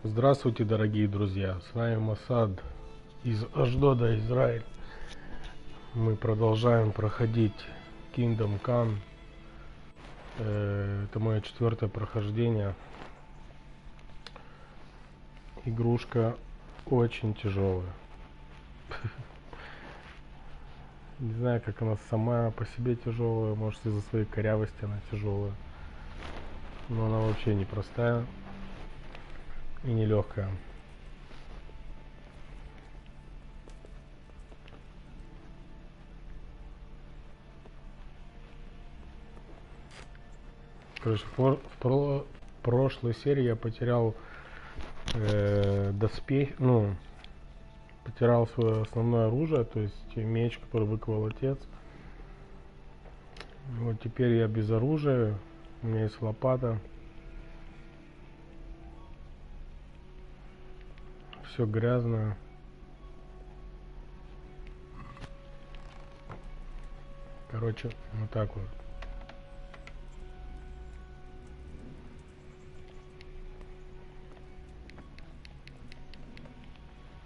Здравствуйте, дорогие друзья! С вами Масад из Ашдода, Израиль. Мы продолжаем проходить Kingdom Come. Это мое 4-е прохождение. Игрушка очень тяжелая. Не знаю, как она сама по себе тяжелая, может, из-за своей корявости она тяжелая. Но она вообще непростая и нелегкая. Короче, в прошлой серии я потерял доспех, потерял свое основное оружие, то есть меч, который выковал отец. Вот теперь я без оружия, у меня есть лопата. Все грязное. Короче, вот так вот.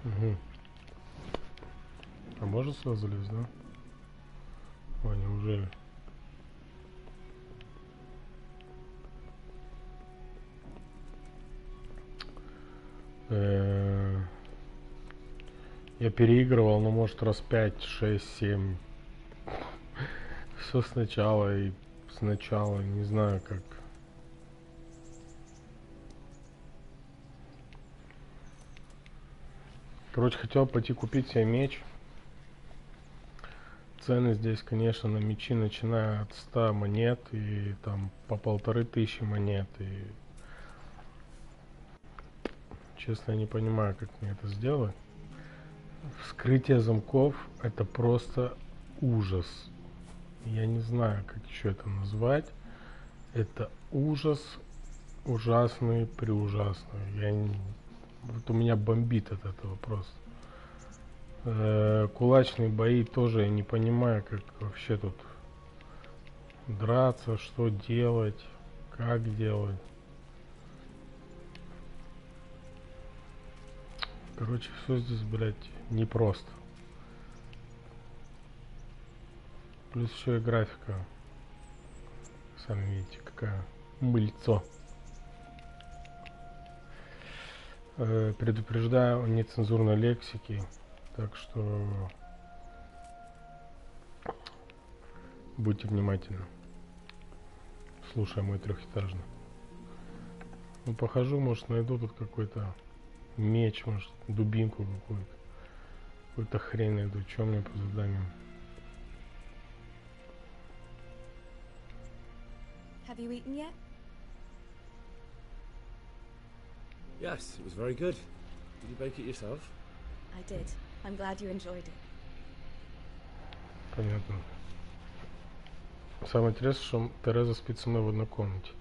Угу. А можно сюда залезть, да? Ой, неужели? Я переигрывал, ну может раз 5, 6, 7. Все сначала и сначала, не знаю как. Короче, хотел пойти купить себе меч. Цены здесь, конечно, на мечи начиная от 100 монет и там по 1500 монет. И честно, я не понимаю, как мне это сделать. Вскрытие замков — это просто ужас. Я не знаю, как еще это назвать. Это ужас, ужасный, преужасный. Вот у меня бомбит от этого просто. Кулачные бои тоже я не понимаю, как вообще тут драться, что делать, как делать. Короче, все здесь, блядь, непросто. Плюс еще и графика. Сами видите, какая мыльцо. Предупреждаю о нецензурной лексике. Так что будьте внимательны. Слушай мой трехэтажный. Ну, похожу, может, найду тут какой-то меч, может, дубинку какую-то. Какую-то хрень найду. Что мне по заданию? Have you eaten yet? Yes, it was very good. Did you bake it yourself? I did. I'm glad you enjoyed it. Понятно. Самое интересное, что Тереза спит со мной в одной комнате.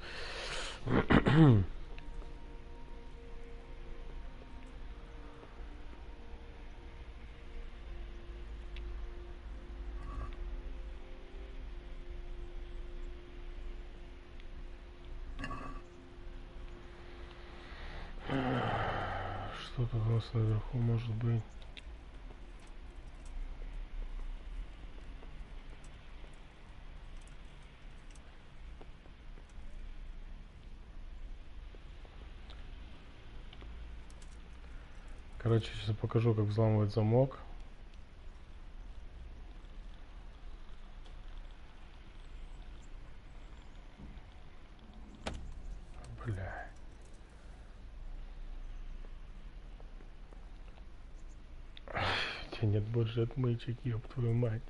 Что тут у нас наверху может быть? Короче, сейчас покажу, как взламывать замок. Бля. У тебя нет больше отмычек, ёб твою мать.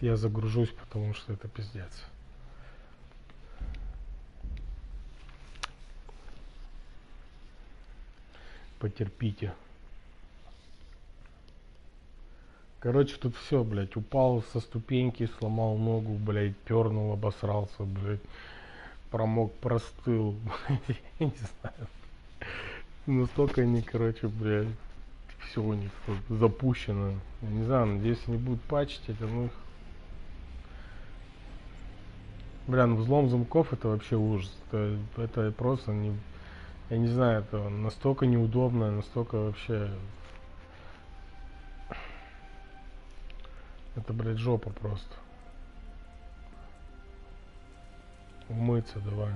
Я загружусь, потому что это пиздец. Потерпите. Короче, тут все, блядь, упал со ступеньки, сломал ногу, блядь, пернул, обосрался, блядь, промок, простыл, я не знаю. Настолько они, короче, блядь, все у них тут запущено. Я не знаю, надеюсь, они будут патчить это, ну. Бля, ну взлом замков это вообще ужас. Это просто не. Я не знаю, это настолько неудобно, настолько вообще. Это, блядь, жопа просто. Умыться давай.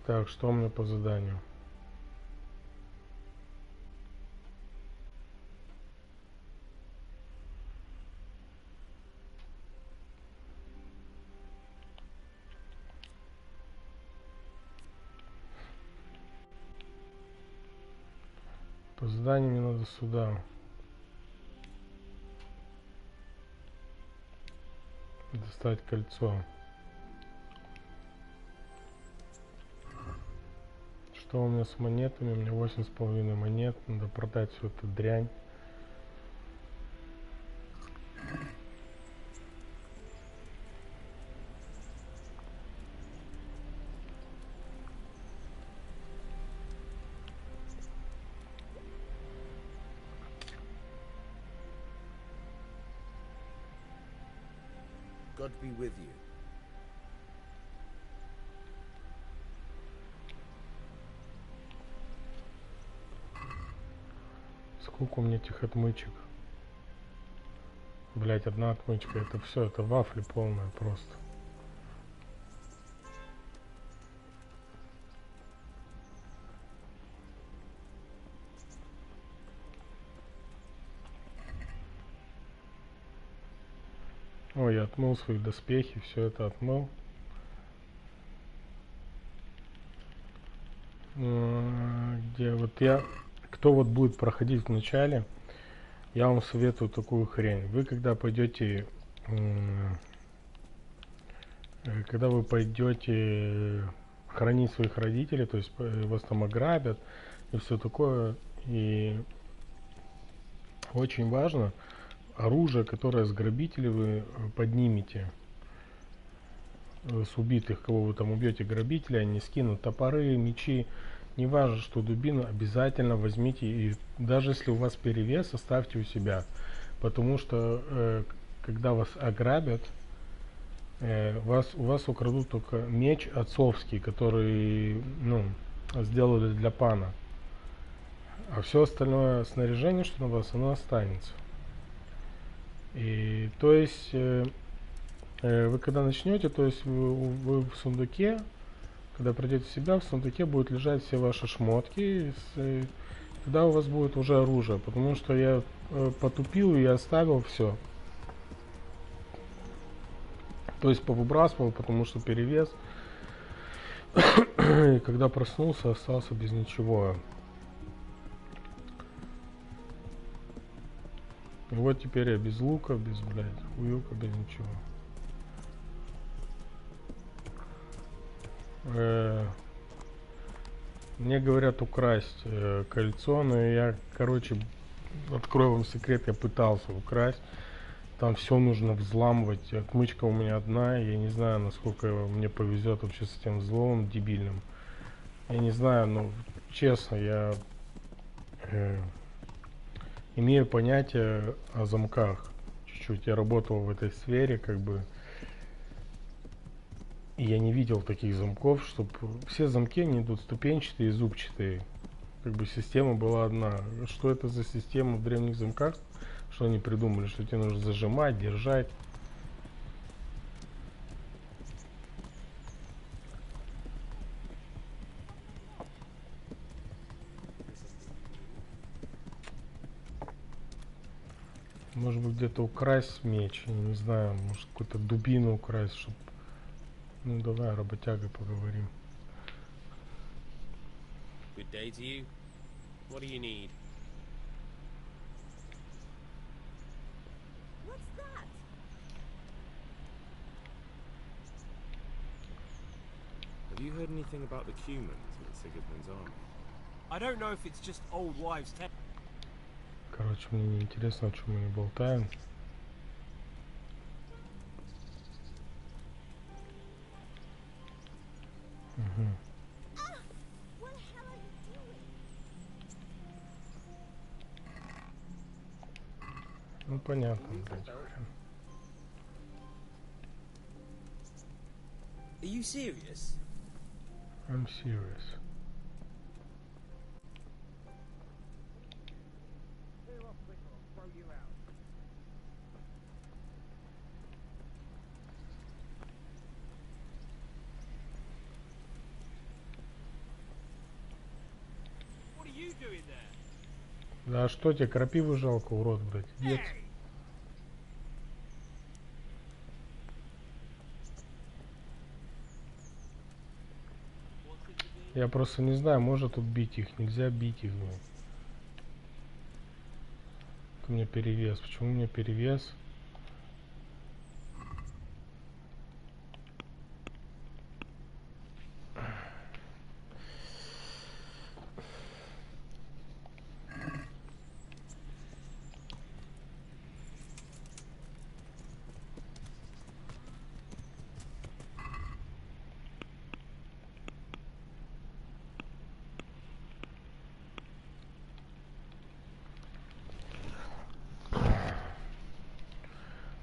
Так, что у меня по заданию? По заданию мне надо сюда. Достать кольцо. Что у меня с монетами? У меня 8,5 монет. Надо продать всю эту дрянь. God be with you. Сколько у меня этих отмычек? Блять, одна отмычка. Это все, это вафли полная просто. Ой, я отмыл свои доспехи, все это отмыл. Где вот я... Кто вот будет проходить в начале, я вам советую такую хрень. Вы когда пойдете... Когда вы пойдете хранить своих родителей, то есть вас там ограбят и все такое, и очень важно оружие, которое с грабителей вы поднимете, с убитых, кого вы там убьете грабителя, они скинут топоры, мечи, не важно, что дубину, обязательно возьмите, и даже если у вас перевес, оставьте у себя, потому что когда вас ограбят, у вас украдут только меч отцовский, который, ну, сделали для пана, а все остальное снаряжение, что на вас, оно останется. И то есть вы когда начнете, то есть вы в сундуке, когда придете в себя, в сундуке будут лежать все ваши шмотки, тогда у вас будет уже оружие, потому что я потупил и оставил все. То есть повыбрасывал, потому что перевес. И когда проснулся, остался без ничего. И вот теперь я без лука, без, блядь, уюка, без ничего. Мне говорят украсть кольцо, но я, короче, открою вам секрет, я пытался украсть. Там все нужно взламывать. Отмычка у меня одна. Я не знаю, насколько мне повезет вообще с этим взломом дебильным. Я не знаю, но честно, я имею понятие о замках. Чуть-чуть я работал в этой сфере, как бы. И я не видел таких замков, чтобы все замки они идут ступенчатые и зубчатые. Как бы система была одна. Что это за система в древних замках? Что они придумали? Что тебе нужно зажимать, держать. Может быть, где-то украсть меч. Я не знаю, может какую-то дубину украсть, чтобы... Ну давай, работягой поговорим. Good day to you. What do you need? What's that? Have you heard anything about the Cumans in Sigismund's army? I don't know if it's just old wives' tales. Короче, мне не интересно, о чем мы не болтаем. Угу. What the hell are you doing? Ну понятно, блядь. Are you serious? I'm serious. What are you doing there? Да что тебе, крапиву жалко, урод, блядь, дед. What's it to be? Я просто не знаю, может тут бить их, нельзя бить их, блядь. У меня перевес. Почему у меня перевес?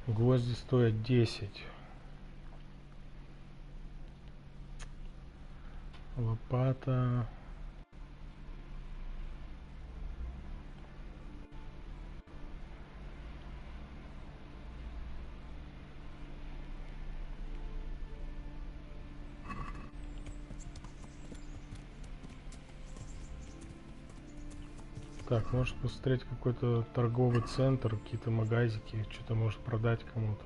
Гвозди стоят 10. Лопата. Так, может посмотреть какой-то торговый центр, какие-то магазики, что-то может продать кому-то.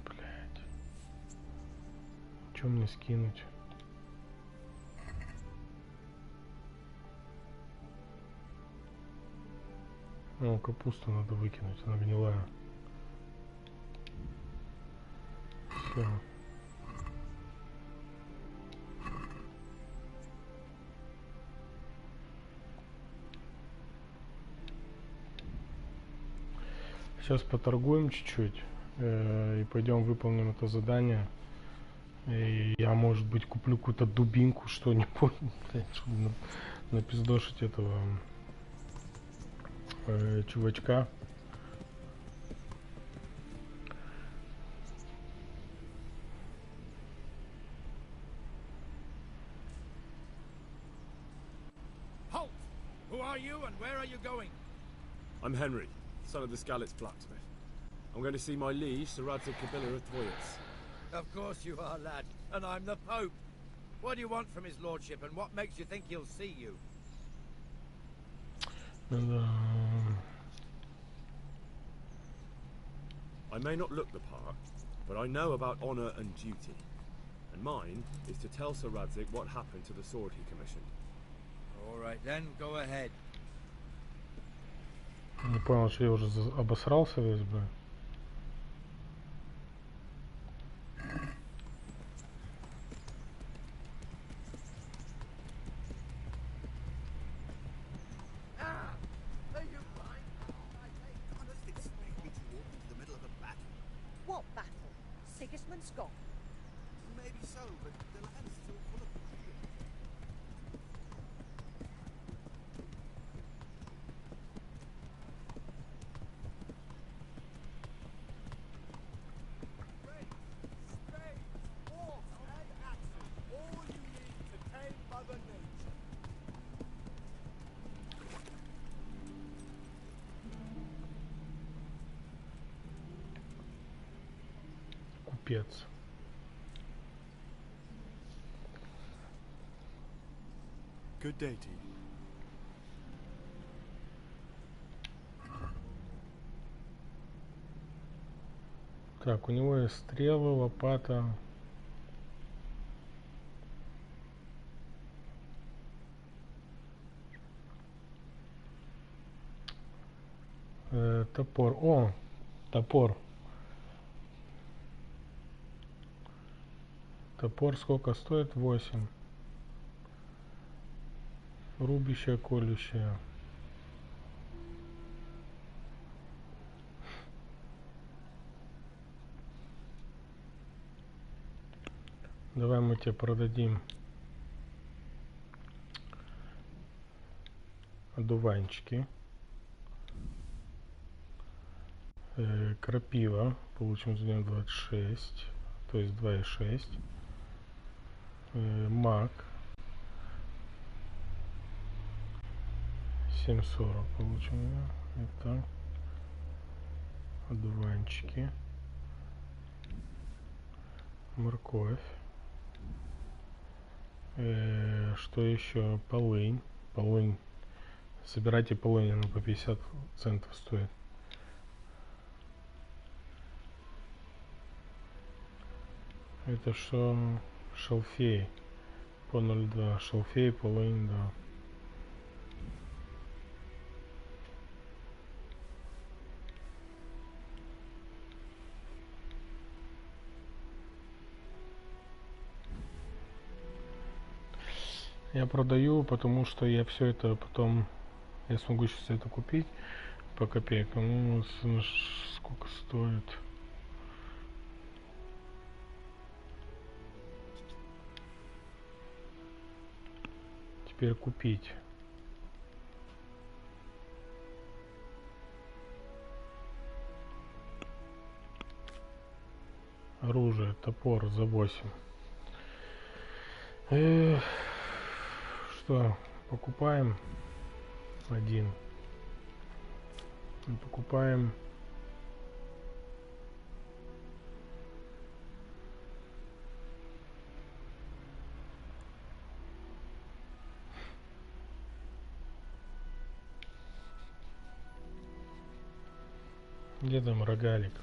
Блять. Что мне скинуть? О, капусту надо выкинуть, она гнилая. Все. Сейчас поторгуем чуть-чуть и пойдем выполним это задание. И я, может быть, куплю какую-то дубинку, что-нибудь, чтобы напиздошить этого чувачка. Halt! Who are you and where are you going? I'm Henry, son of the Skalitz blacksmith. I'm going to see my liege, Sir Radzig Kabila of Thwoyets. Of course you are, lad. And I'm the Pope. What do you want from his lordship, and what makes you think he'll see you? I may not look the part, but I know about honor and duty. And mine is to tell Sir Radzig what happened to the sword he commissioned. All right then, go ahead. Не понял, что я уже обосрался весь, бля. What battle? Sigismund's gone. Maybe so, but the land's still full of freedom. Spades, swords, and axes. All you need to tame Mother Nature. Купец. Good day to you. Так, у него есть стрелы, лопата. Топор. О, топор. Топор сколько стоит? 8. Рубящая, колющая. Давай мы тебе продадим одуванчики. Крапива. Получим за нее 26. То есть 2,6. Мак. 7,40 получим. Это одуванчики. Морковь. Что еще? Полынь. Полынь. Собирайте полынь, она по 50 центов стоит. Это что? Шалфей. По 0,2. Шалфей, полынь, да. Я продаю, потому что я все это потом, я смогу сейчас это купить по копейкам. Ну, сколько стоит? Теперь купить. Оружие, топор за 8. Что, покупаем один. Покупаем где там рогалик?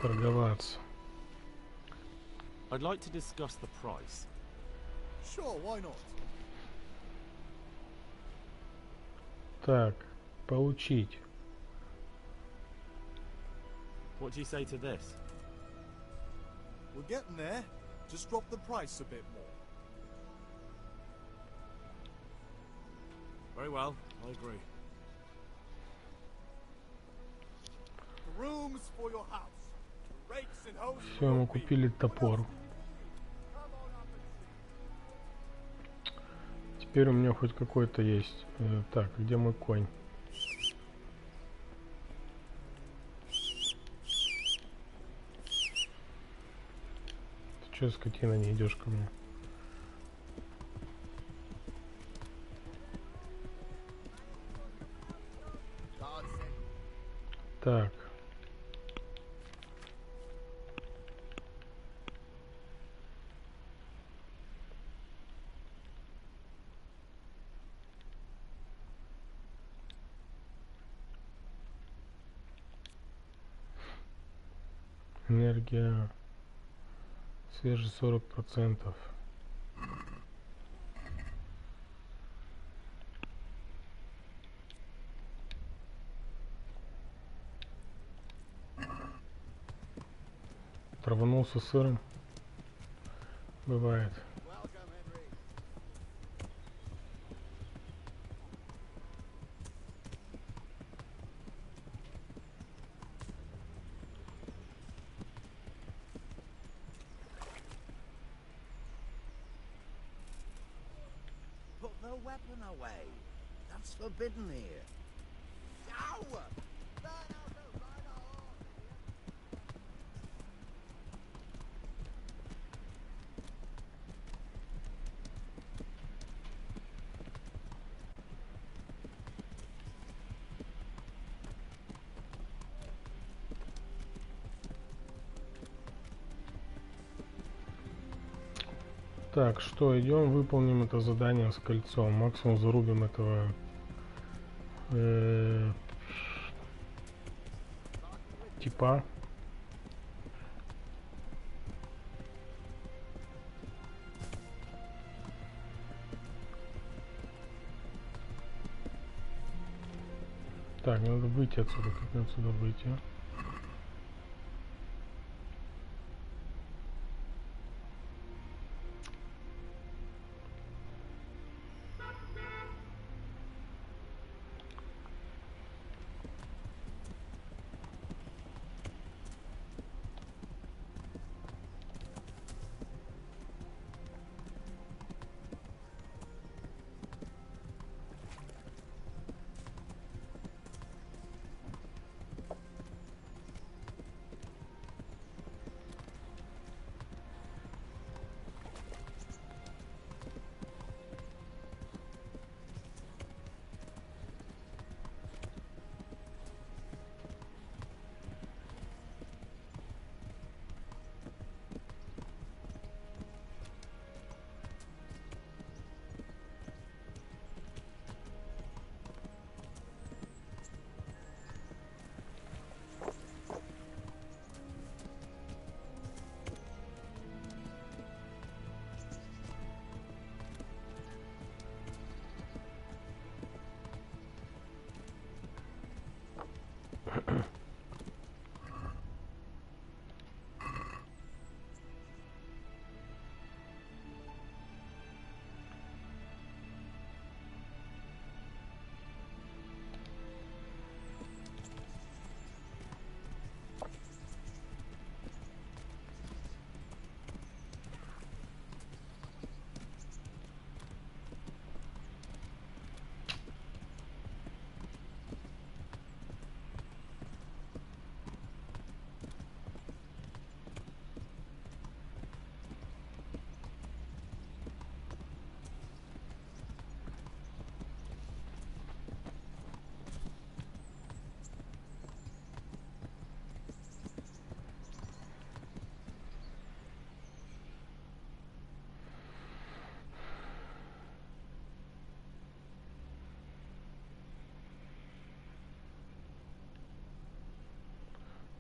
Торговаться. I'd like to discuss the price. Sure, why not? Так, получить. What do you say to this? We're getting there. Just drop the price a bit more. Very well, I agree. The rooms for your house. Rakes and hoes. Все, мы купили топор. Теперь у меня хоть какой-то есть. Так, где мой конь? Ты чё, скотина, не идешь ко мне? Так. Энергия свежий 40%. Траванулся сыром. Бывает. Put the weapon away. That's forbidden here. Ow! Так, что, идем, выполним это задание с кольцом. Максимум зарубим этого типа. Так, мне надо выйти отсюда. Как мне отсюда выйти?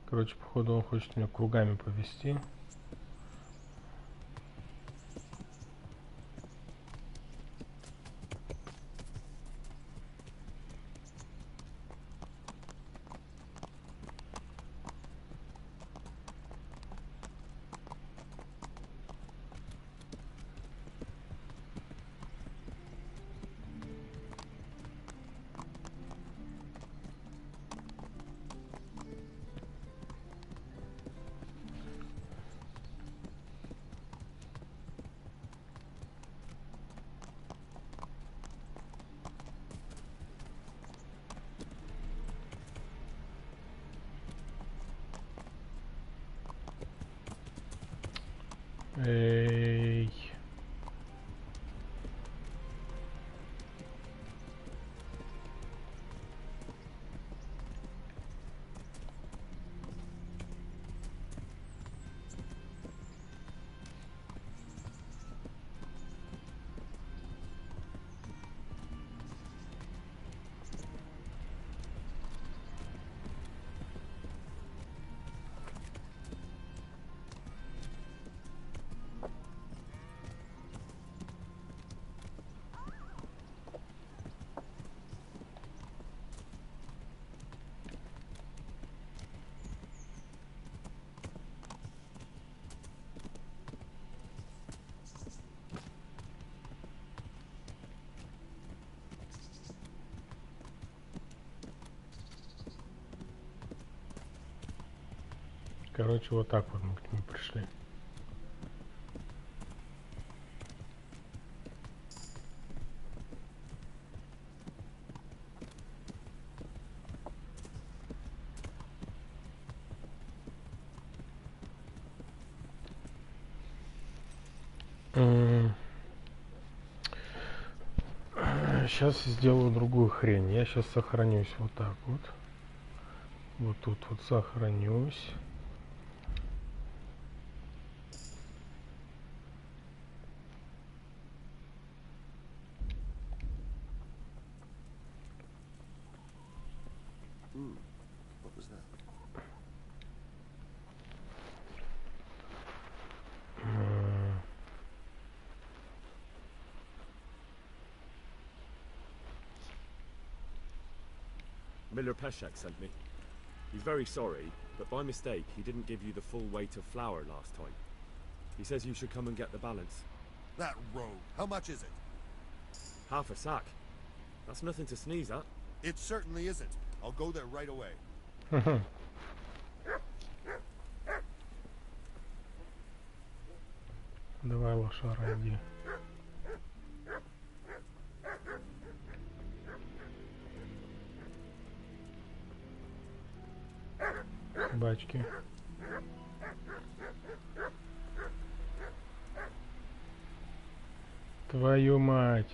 Короче, походу он хочет меня кругами повести. Эй. Короче, вот так вот мы к нему пришли. Сейчас сделаю другую хрень. Я сейчас сохранюсь вот так вот. Вот тут вот сохранюсь. What was that? Miller Peshek sent me. He's very sorry, but by mistake he didn't give you the full weight of flour last time. He says you should come and get the balance. That rogue. How much is it? Half a sack. That's nothing to sneeze at. It certainly isn't. I'll go there right away. Давай, лошара, иди. Собачки. Твою мать.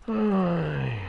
Ай.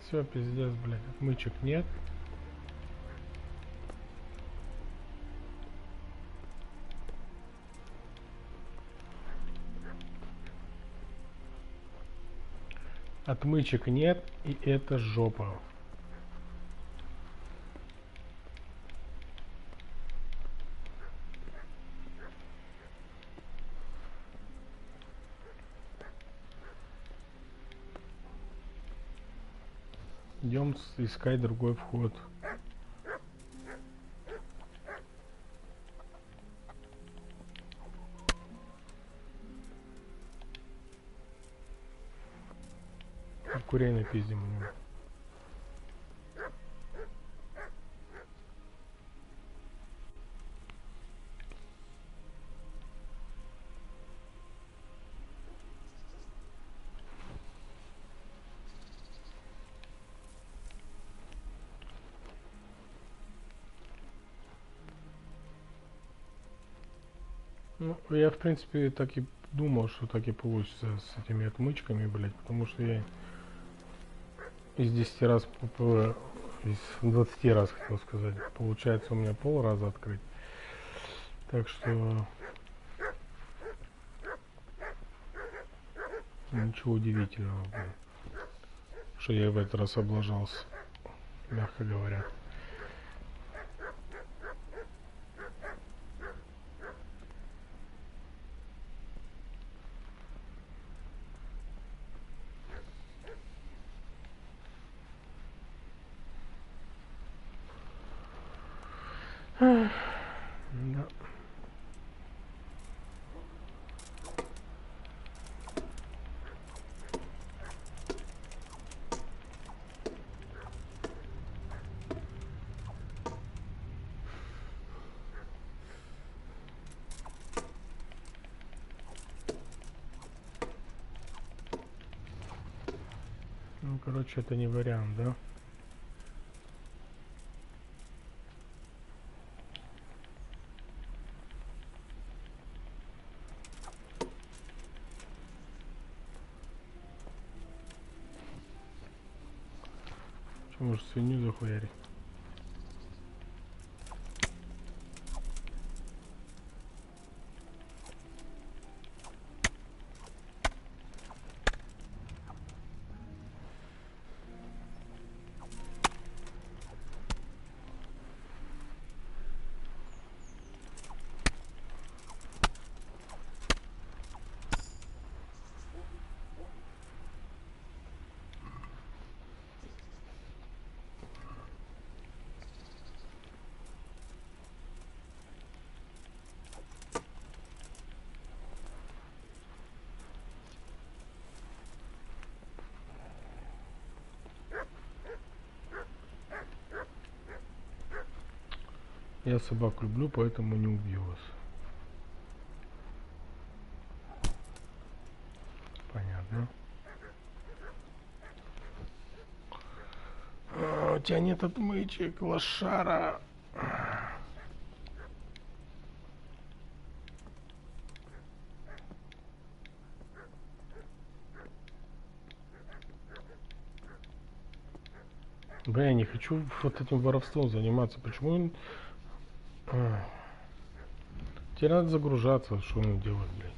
Все, пиздец, блядь, отмычек нет. Отмычек нет, и это жопа. Идем искать другой вход. Курей напиздим у него. Ну, я в принципе так и думал, что так и получится с этими отмычками, блять, потому что я из 10 раз, из 20 раз хотел сказать, получается у меня полраза открыть. Так что ничего удивительного, блин, что я в этот раз облажался, мягко говоря. Да. Ну, короче, это не вариант, да? Может, свинью захуярить? Я собак люблю, поэтому не убью вас. Понятно. У тебя нет отмычек, лошара. Бля, я не хочу вот этим воровством заниматься. Почему он... Тебе надо загружаться, что он делает, блядь.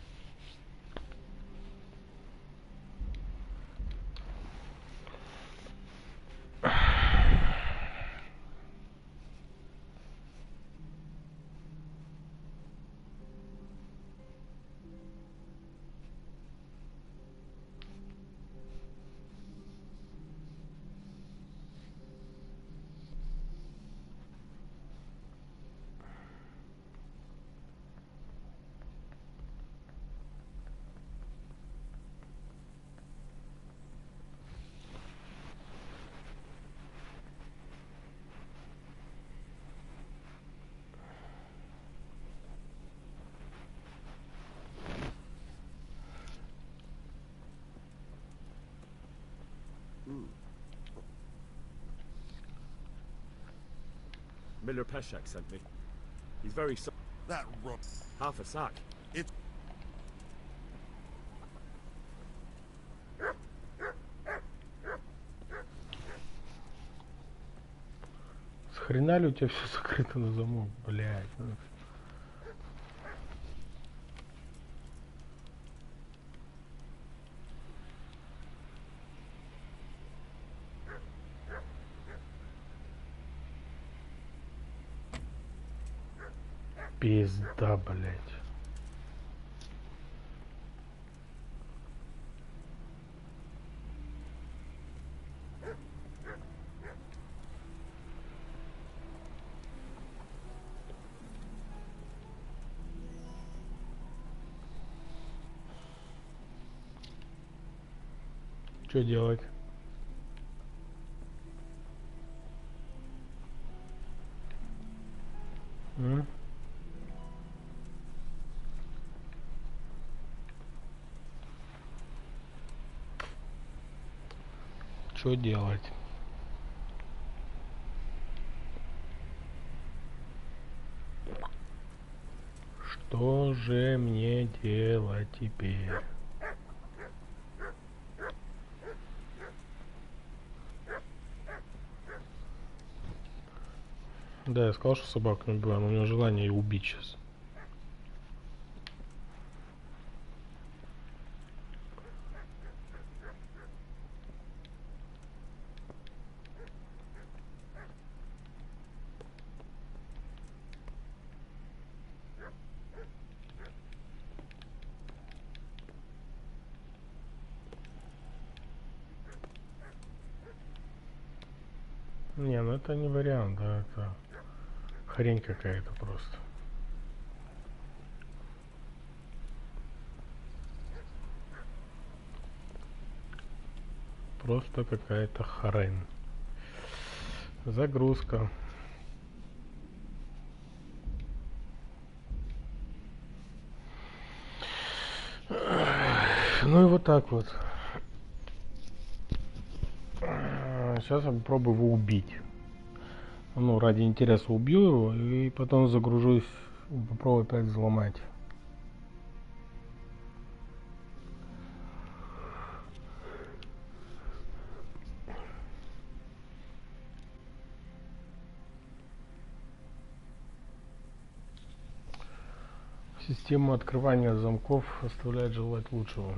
Miller Peshek sent me. He's very That rook. half a sack. It's С хрена ли у тебя все закрыто на замок, блядь. Ну. Пизда, блядь. Что делать? Что делать? Что же мне делать теперь? Да, я сказал, что собаку не убиваю, но у него желание ее убить сейчас. Не, ну это не вариант, да, это хрень какая-то просто. Просто какая-то хрень. Загрузка. Ну и вот так вот. Сейчас я попробую его убить. Ну, ради интереса убью его и потом загружусь, попробую опять взломать. Система открывания замков оставляет желать лучшего.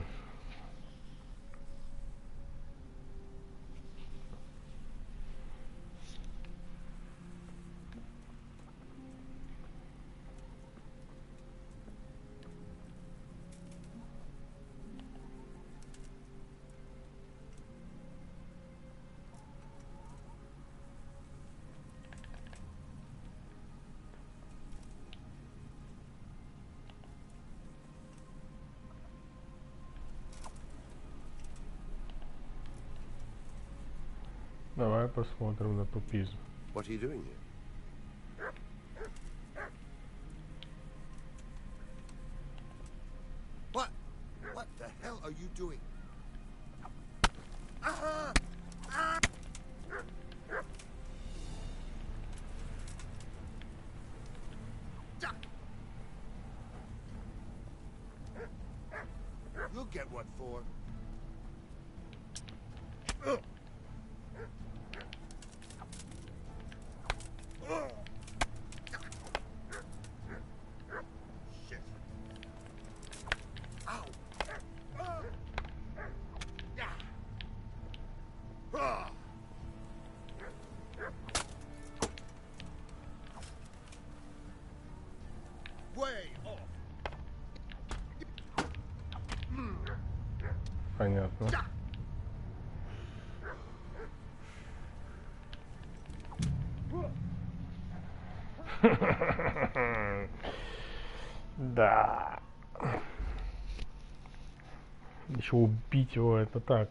Давай посмотрим на тупизм. What are you doing here? what for. Shit. Ow. Yeah. Way off. Понятно. Да. Еще убить его, это так.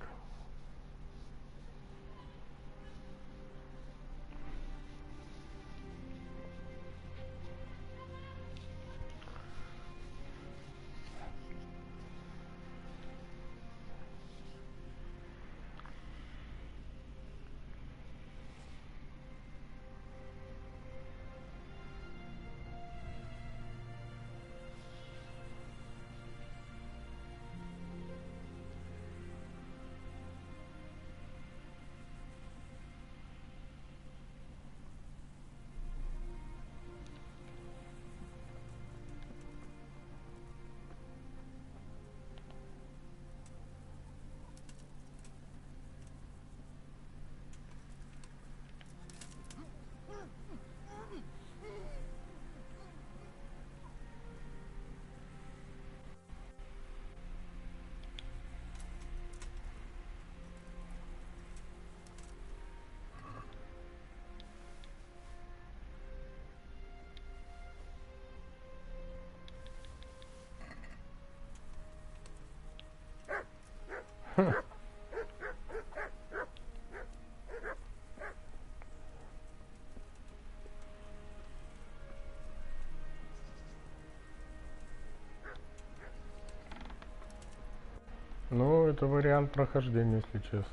Ну, это вариант прохождения, если честно.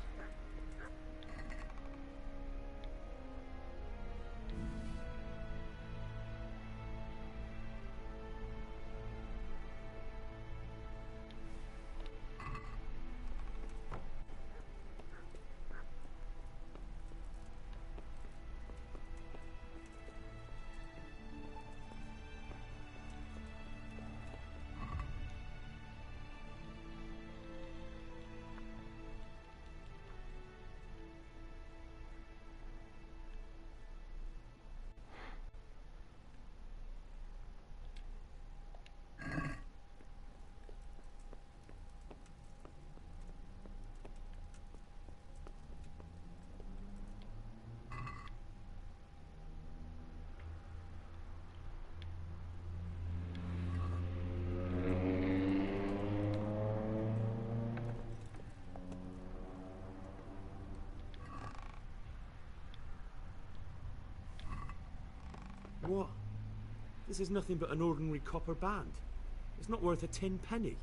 What? This is nothing but an ordinary copper band. It's not worth a 10 penny.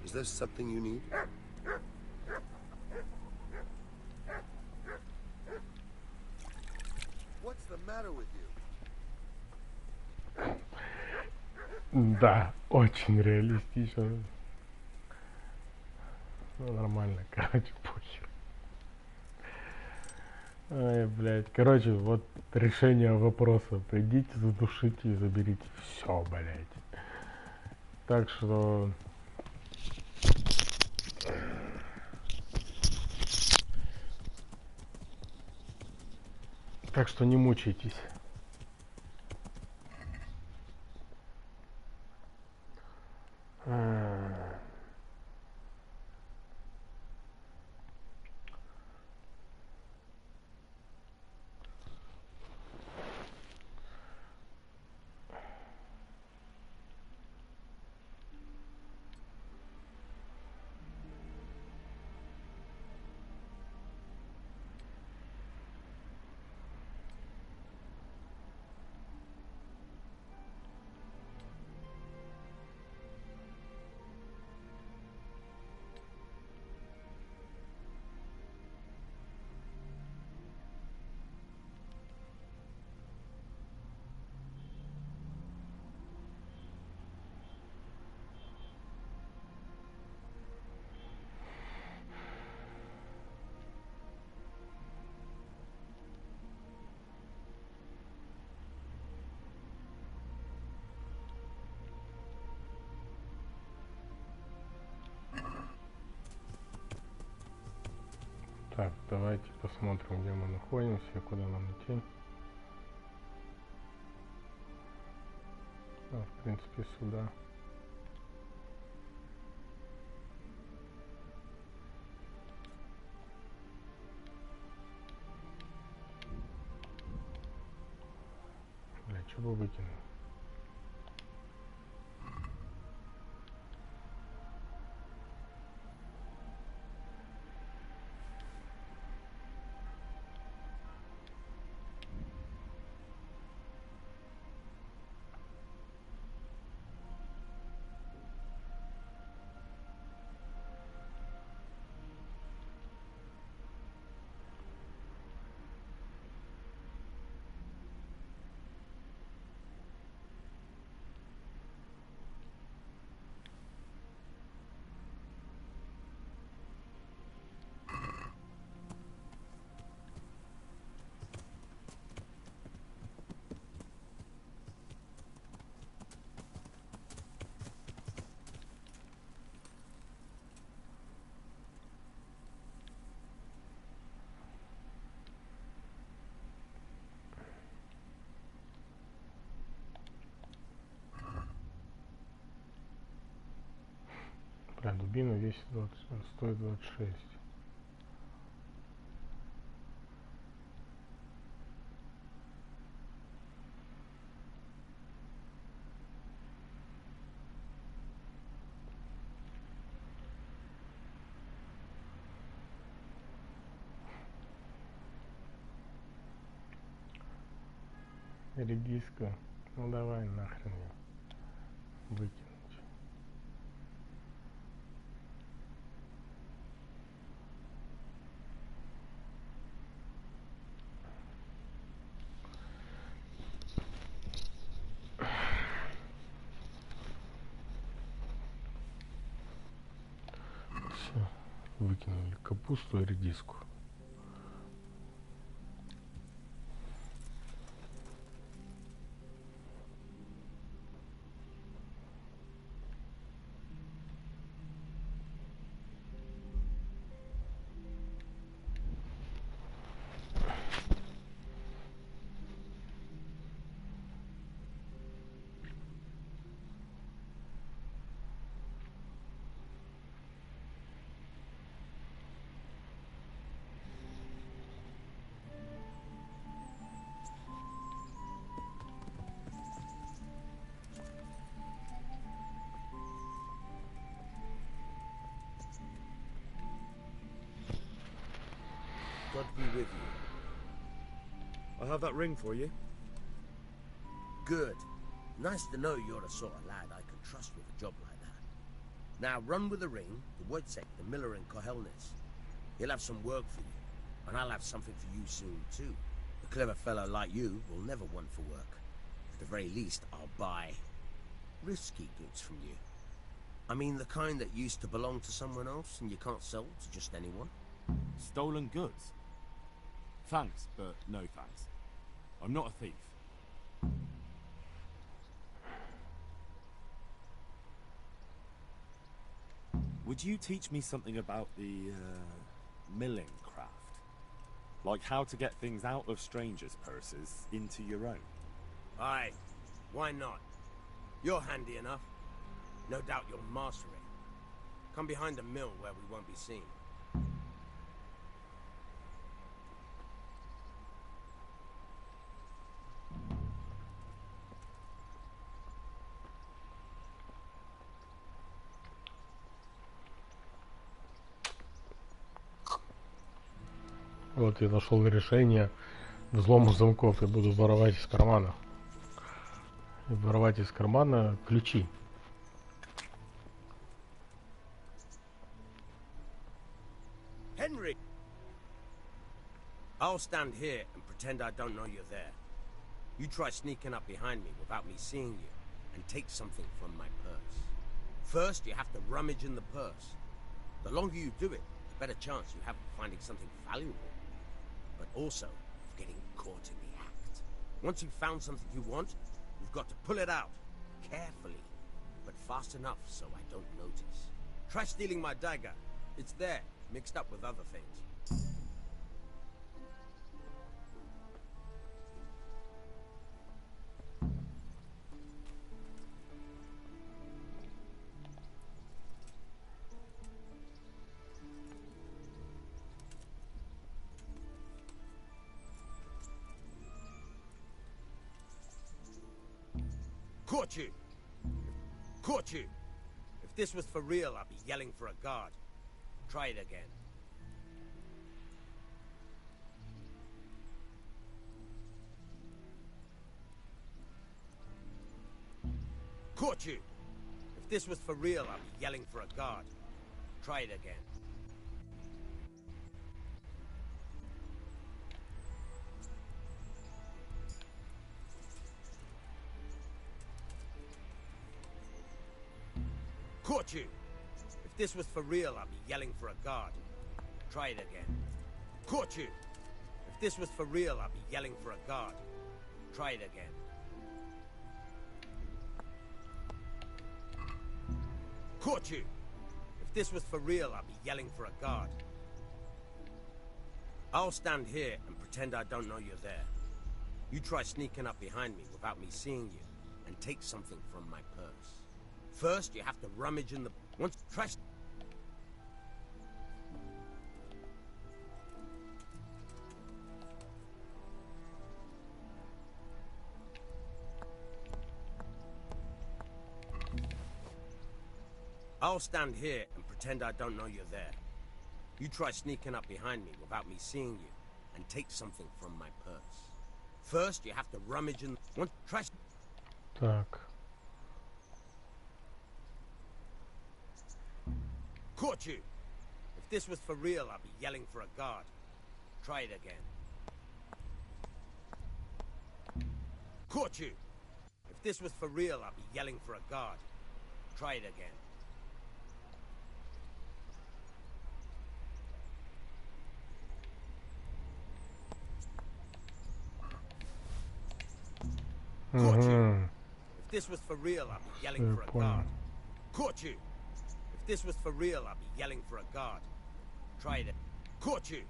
Is there something you need? What's the matter with you? Да, очень реалистично. Ну, нормально, короче, похер. Ай, блядь. Короче, вот решение вопроса. Придите, задушите и заберите все, блядь. Так что... Так что не мучайтесь. Так, давайте посмотрим, где мы находимся и куда нам идти. В принципе, сюда. Бля, что бы выкинул? Бля, дубина весит 20, стоит 26. Редиска. Ну давай нахрен ее выкинуть. Все, выкинули капусту и редиску. God be with you. I have that ring for you. Good. Nice to know you're the sort of lad I can trust with a job like that. Now run with the ring to Wojciech, the miller in Kohelnis. He'll have some work for you, and I'll have something for you soon too. A clever fellow like you will never want for work. At the very least, I'll buy risky goods from you. I mean the kind that used to belong to someone else and you can't sell to just anyone. Stolen goods? Thanks, but no thanks. I'm not a thief. Would you teach me something about the, milling craft? Like how to get things out of strangers' purses into your own? Aye, why not? You're handy enough. No doubt you'll master it. Come behind the mill where we won't be seen. Вот я нашел решение взлома замков. Я буду воровать из кармана. И воровать из кармана ключи. Henry! I'll stand here and pretend I don't know you're there. You try sneaking up behind me without me seeing you and take something from my purse. First, you have to rummage in the purse. The longer you do it, the better chance you have of finding something valuable. But also of getting caught in the act. Once you've found something you want, you've got to pull it out, carefully, but fast enough so I don't notice. Try stealing my dagger. It's there, mixed up with other things. Caught you! Caught you! If this was for real, I'd be yelling for a guard. Try it again. Caught you! If this was for real, I'd be yelling for a guard. Try it again. Caught you! If this was for real, I'd be yelling for a guard. Try it again. Caught you! If this was for real, I'd be yelling for a guard. Try it again. Caught you! If this was for real, I'd be yelling for a guard. I'll stand here and pretend I don't know you're there. You try sneaking up behind me without me seeing you and take something from my purse. First, you have to rummage in the... Once... Try... I'll stand here and pretend I don't know you're there. You try sneaking up behind me without me seeing you and take something from my purse. First, you have to rummage in... Once... Try... Так. Caught you! If this was for real, I'd be yelling for a guard. Try it again. Caught you! If this was for real, I'd be yelling for a guard. Try it again. Caught you! If this was for real, I'd be yelling for a guard. Caught you! If this was for real, I'd be yelling for a guard. Try it. Caught you!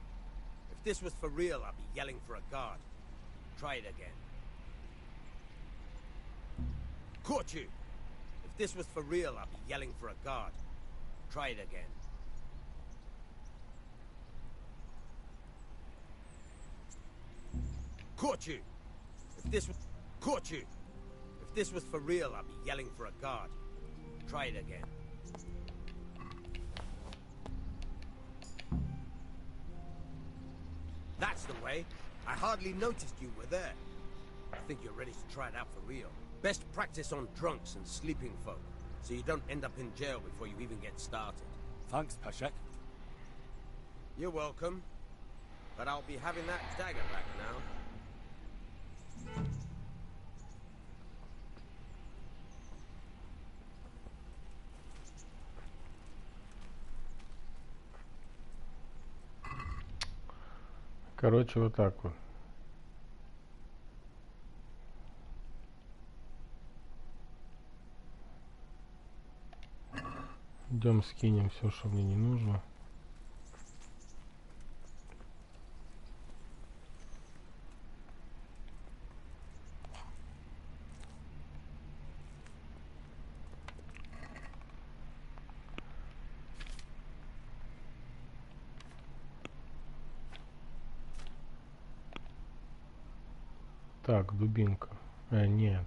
If this was for real, I'd be yelling for a guard. Try it again. Caught you! If this was for real, I'd be yelling for a guard. Try it again. Caught you! If this was... Caught you! If this was for real, I'd be yelling for a guard. Try it again. That's the way. I hardly noticed you were there. I think you're ready to try it out for real. Best practice on drunks and sleeping folk, so you don't end up in jail before you even get started. Thanks, Peshek. You're welcome. But I'll be having that dagger back now. Короче, вот так вот. Идем скинем все, что мне не нужно. Так, дубинка. Нет.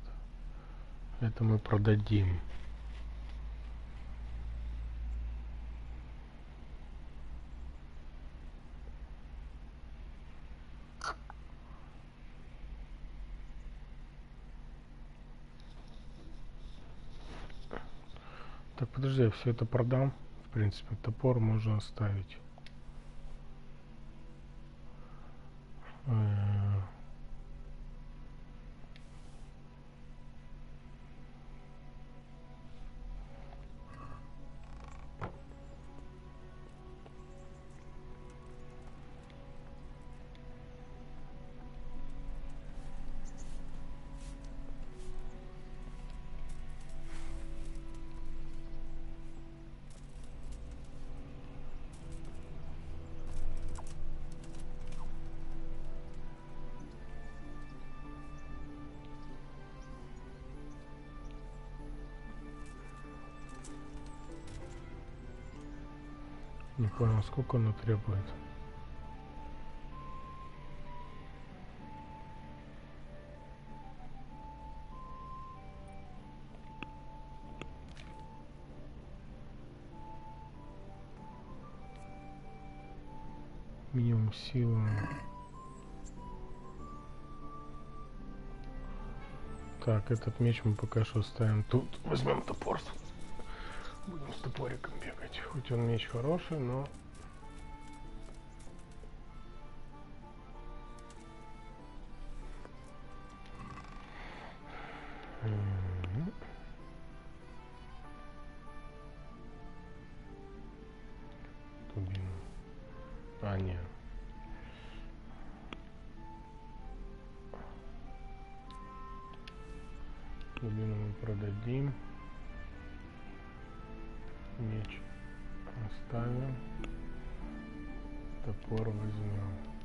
Это мы продадим. Так, подожди, я все это продам. В принципе, топор можно оставить. Не понял, сколько оно требует. Минимум силы. Так, этот меч мы пока что ставим тут. Возьмем топор. Будем с топориком бегать. Хоть он меч хороший, но... Дубина. А, нет. Дубину мы продадим. Меч оставим. Топор возьмем.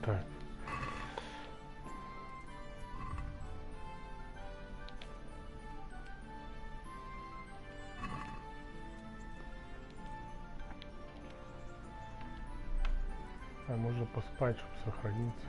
Так. А можно поспать, чтобы сохраниться.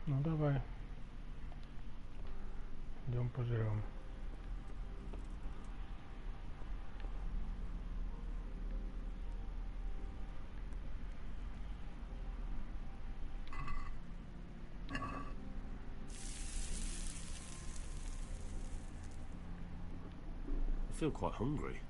Ну давай. Идем пожрем. feel quite hungry.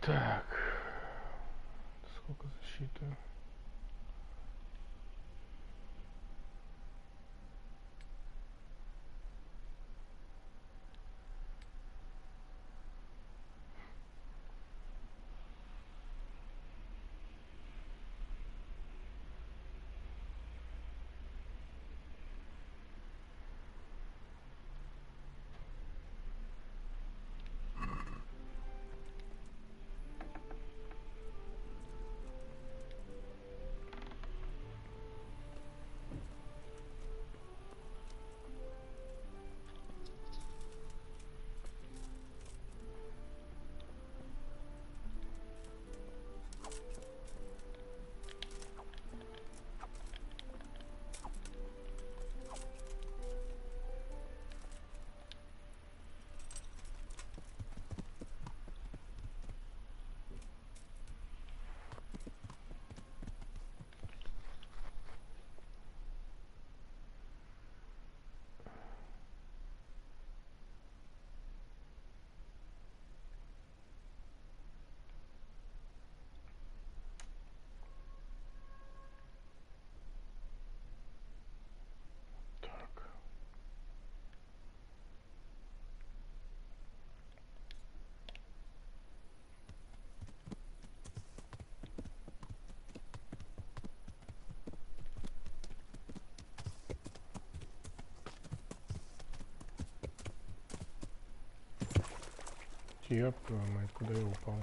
Так. Сколько защиты? Так. Ёб твою мать, куда я упал?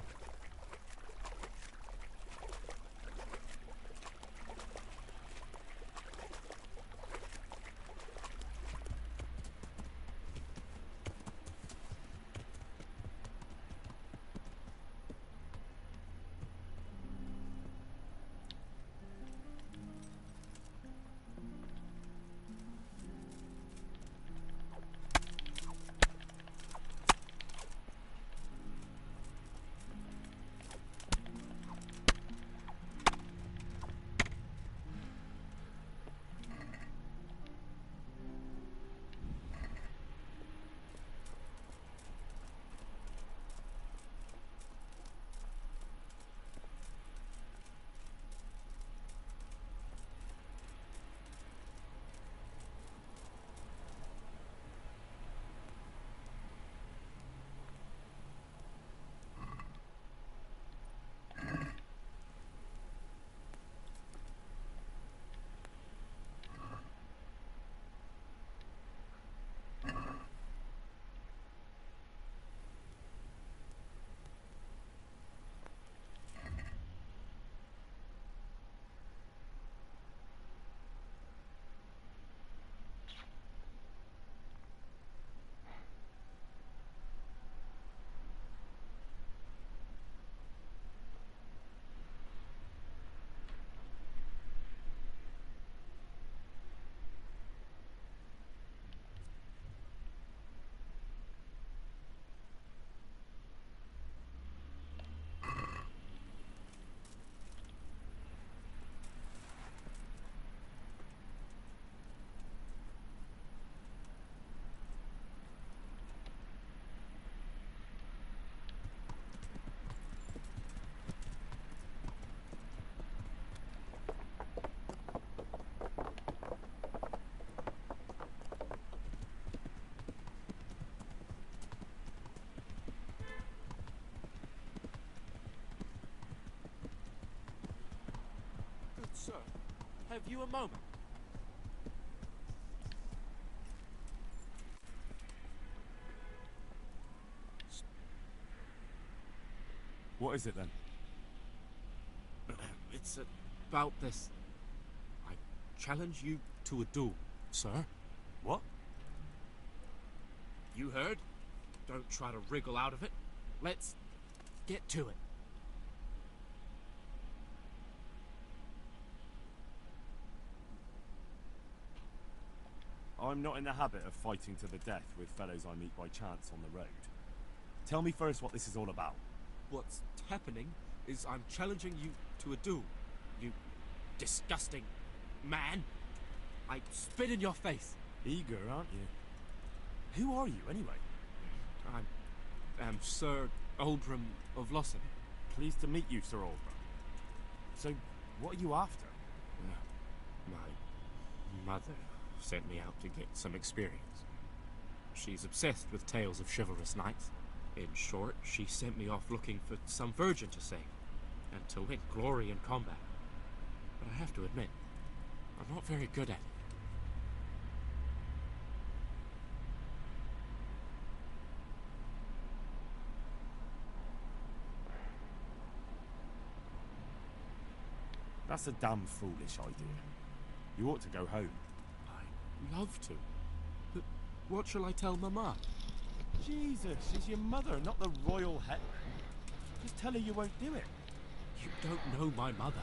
Sir, have you a moment? What is it then? It's about this. challenge you to a duel, sir. What? You heard? Don't try to wriggle out of it. Let's get to it. I'm not in the habit of fighting to the death with fellows I meet by chance on the road. Tell me first what this is all about. What's happening is I'm challenging you to a duel. You disgusting man. I spit in your face. Eager, aren't you? Who are you, anyway? I am Sir Oldram of Lawson. Pleased to meet you, Sir Oldram. So, what are you after? My mother sent me out to get some experience. She's obsessed with tales of chivalrous knights. In short, she sent me off looking for some virgin to save, and to win glory in combat. But I have to admit, I'm not very good at it. That's a damn foolish idea. You ought to go home. I'd love to. But what shall I tell Mama? Jesus, she's your mother, not the royal head. Just tell her you won't do it. You don't know my mother.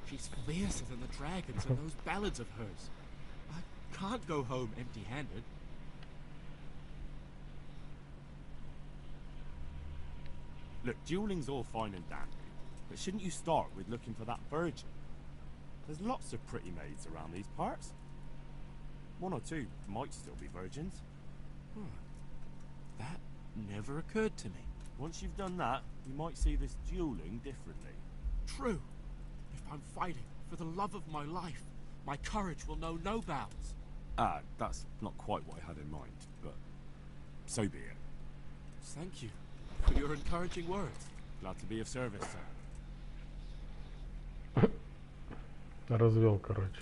She's fiercer than the dragons in those ballads of hers. I can't go home empty-handed. Look, dueling's all fine and dandy, but shouldn't you start with looking for that virgin? There's lots of pretty maids around these parts. One or two might still be virgins. That never occurred to me. Once you've done that, you might see this dueling differently. True. If I'm fighting for the love of my life, my courage will know no bounds. That's not quite what I had in mind, but so be it. Thank you for your encouraging words. Glad to be of service, sir. Развел, короче.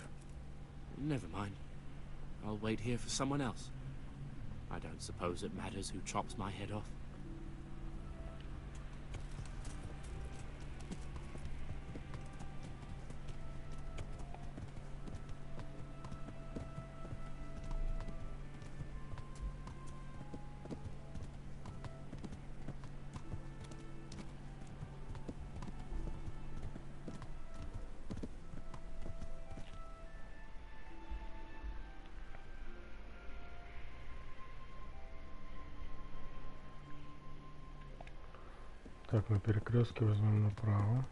Never mind. I'll wait here for someone else. I don't suppose it matters who chops my head off. Так, на перекрестке возьмем направо.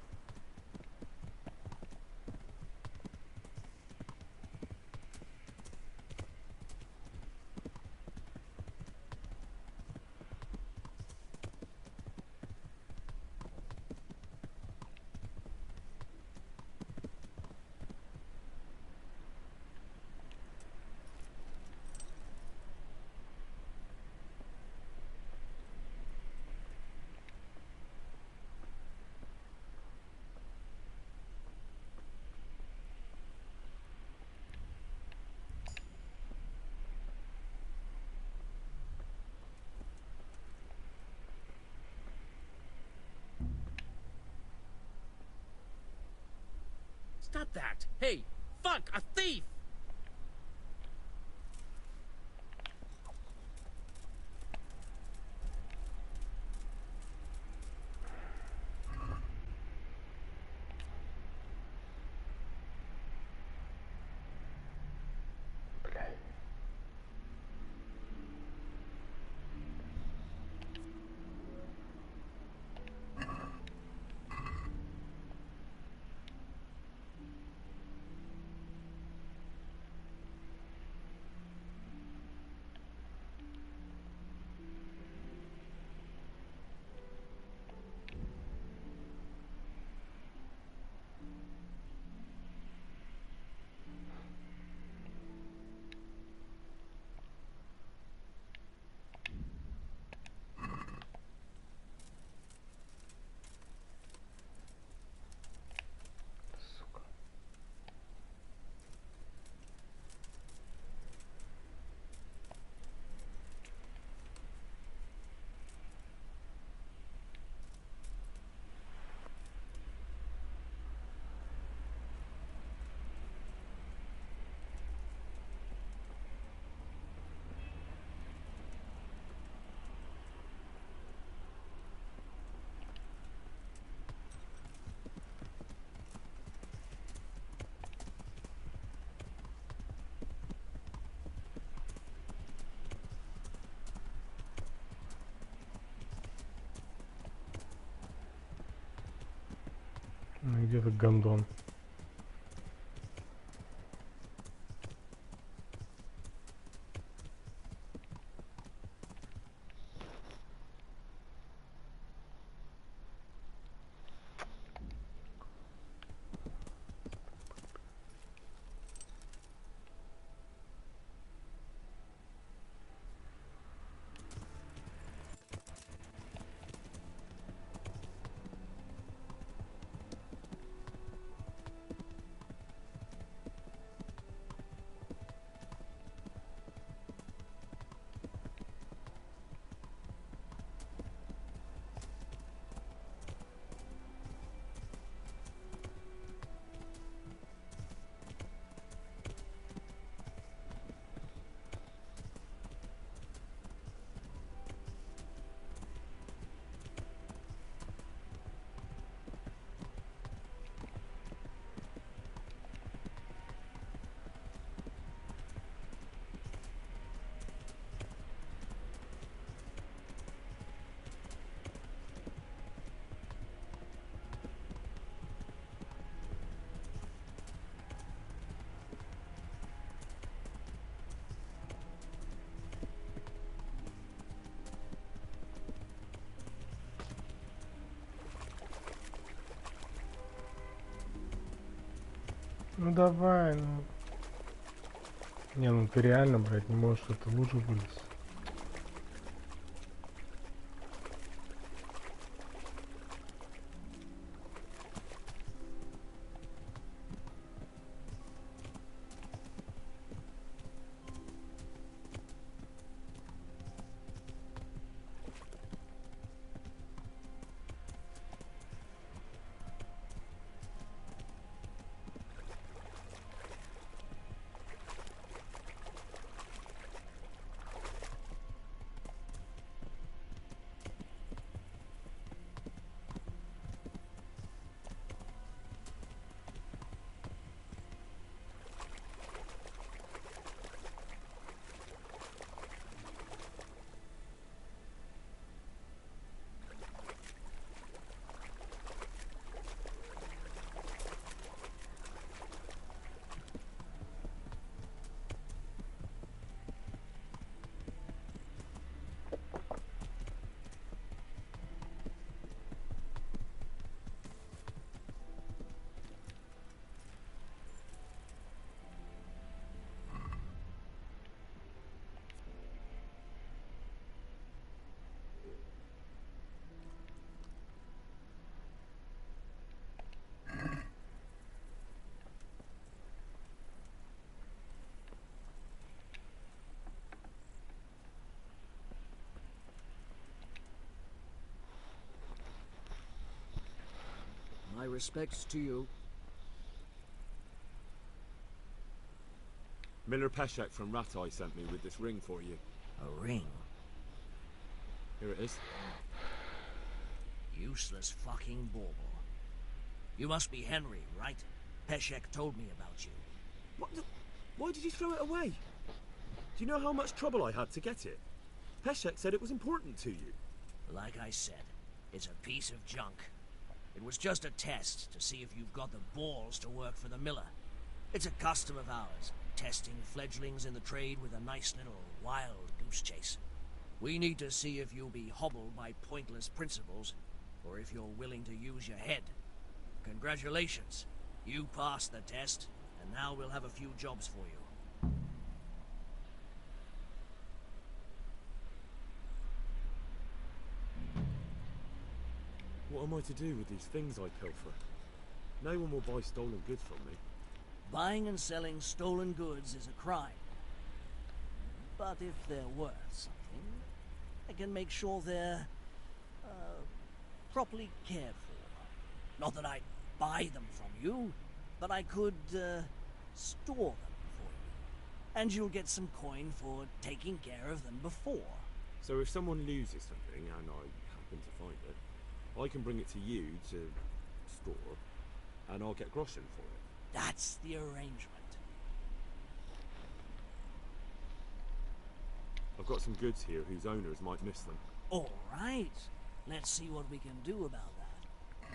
Stop that! Hey! Fuck! A thief! где-то гондон. Ну давай, ну. Не, ну ты реально, блядь, не можешь это лучше вылез. My respects to you. Miller Peshek from Ratai sent me with this ring for you. A ring? Here it is. Useless fucking bauble. You must be Henry, right? Peshek told me about you. What the... Why did you throw it away? Do you know how much trouble I had to get it? Peshek said it was important to you. Like I said, it's a piece of junk. It was just a test to see if you've got the balls to work for the Miller. It's a custom of ours, testing fledglings in the trade with a nice little wild goose chase. We need to see if you'll be hobbled by pointless principles, or if you're willing to use your head. Congratulations. You passed the test, and now we'll have a few jobs for you. What am I to do with these things I pilfer? No one will buy stolen goods from me. Buying and selling stolen goods is a crime. But if they're worth something, I can make sure they're properly cared for. Not that I'd buy them from you, but I could store them for you. And you'll get some coin for taking care of them before. So if someone loses something, and I happen to find it, I can bring it to you to store, and I'll get groschen for it. That's the arrangement. I've got some goods here whose owners might miss them. All right. Let's see what we can do about that.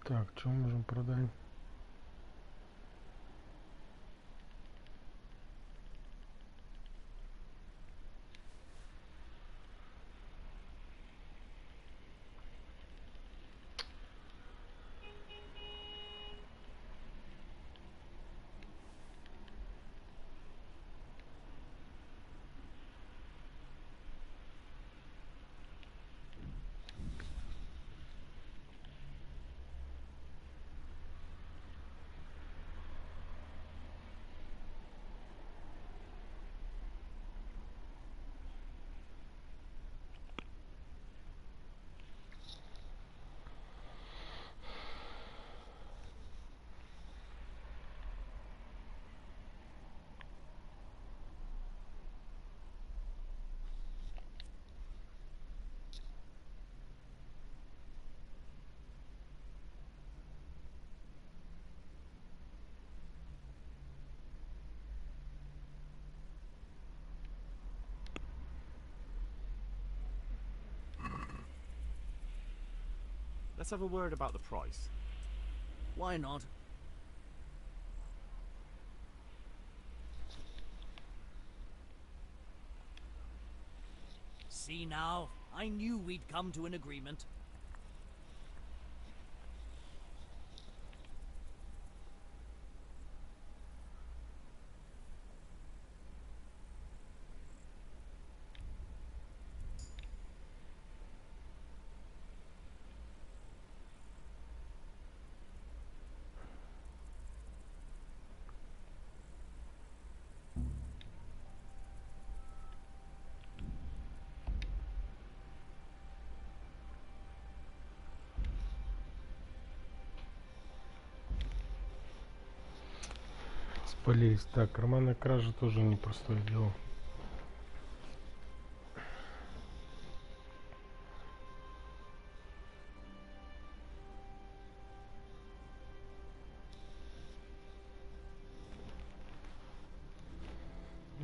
Так, что можем продать? Let's have a word about the price. Why not? See now, I knew we'd come to an agreement. Спались. Так, карманная кража тоже непростое дело.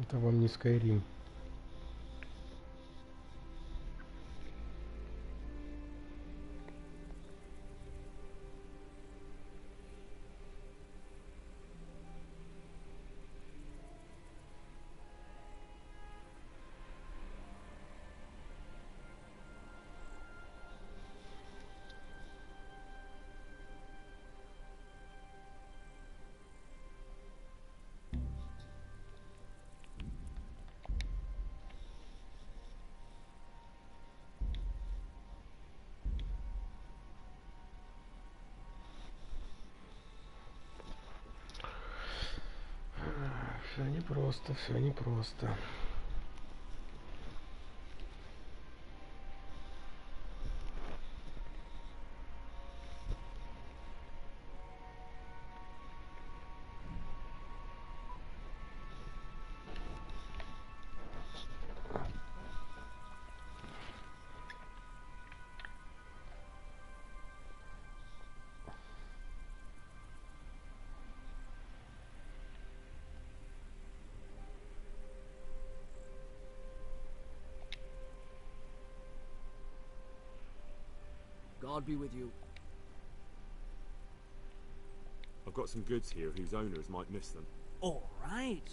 Это вам не Skyrim. Все непросто, все непросто. God be with you. I've got some goods here whose owners might miss them. All right.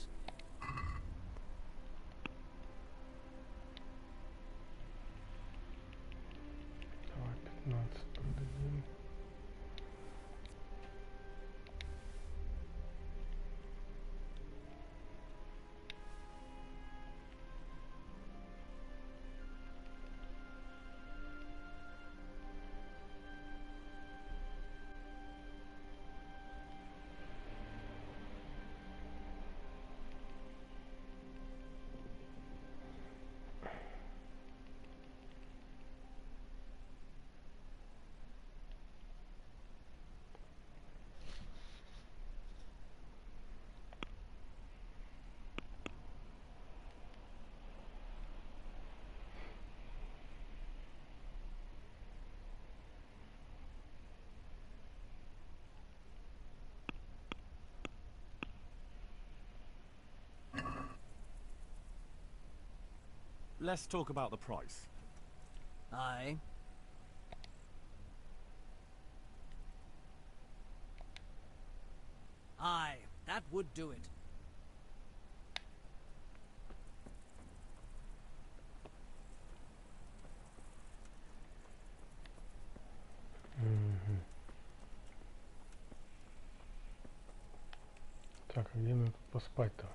Давай 15 продадим. Let's talk about the price. Aye. would do it. Так, а где мне тут поспать-то?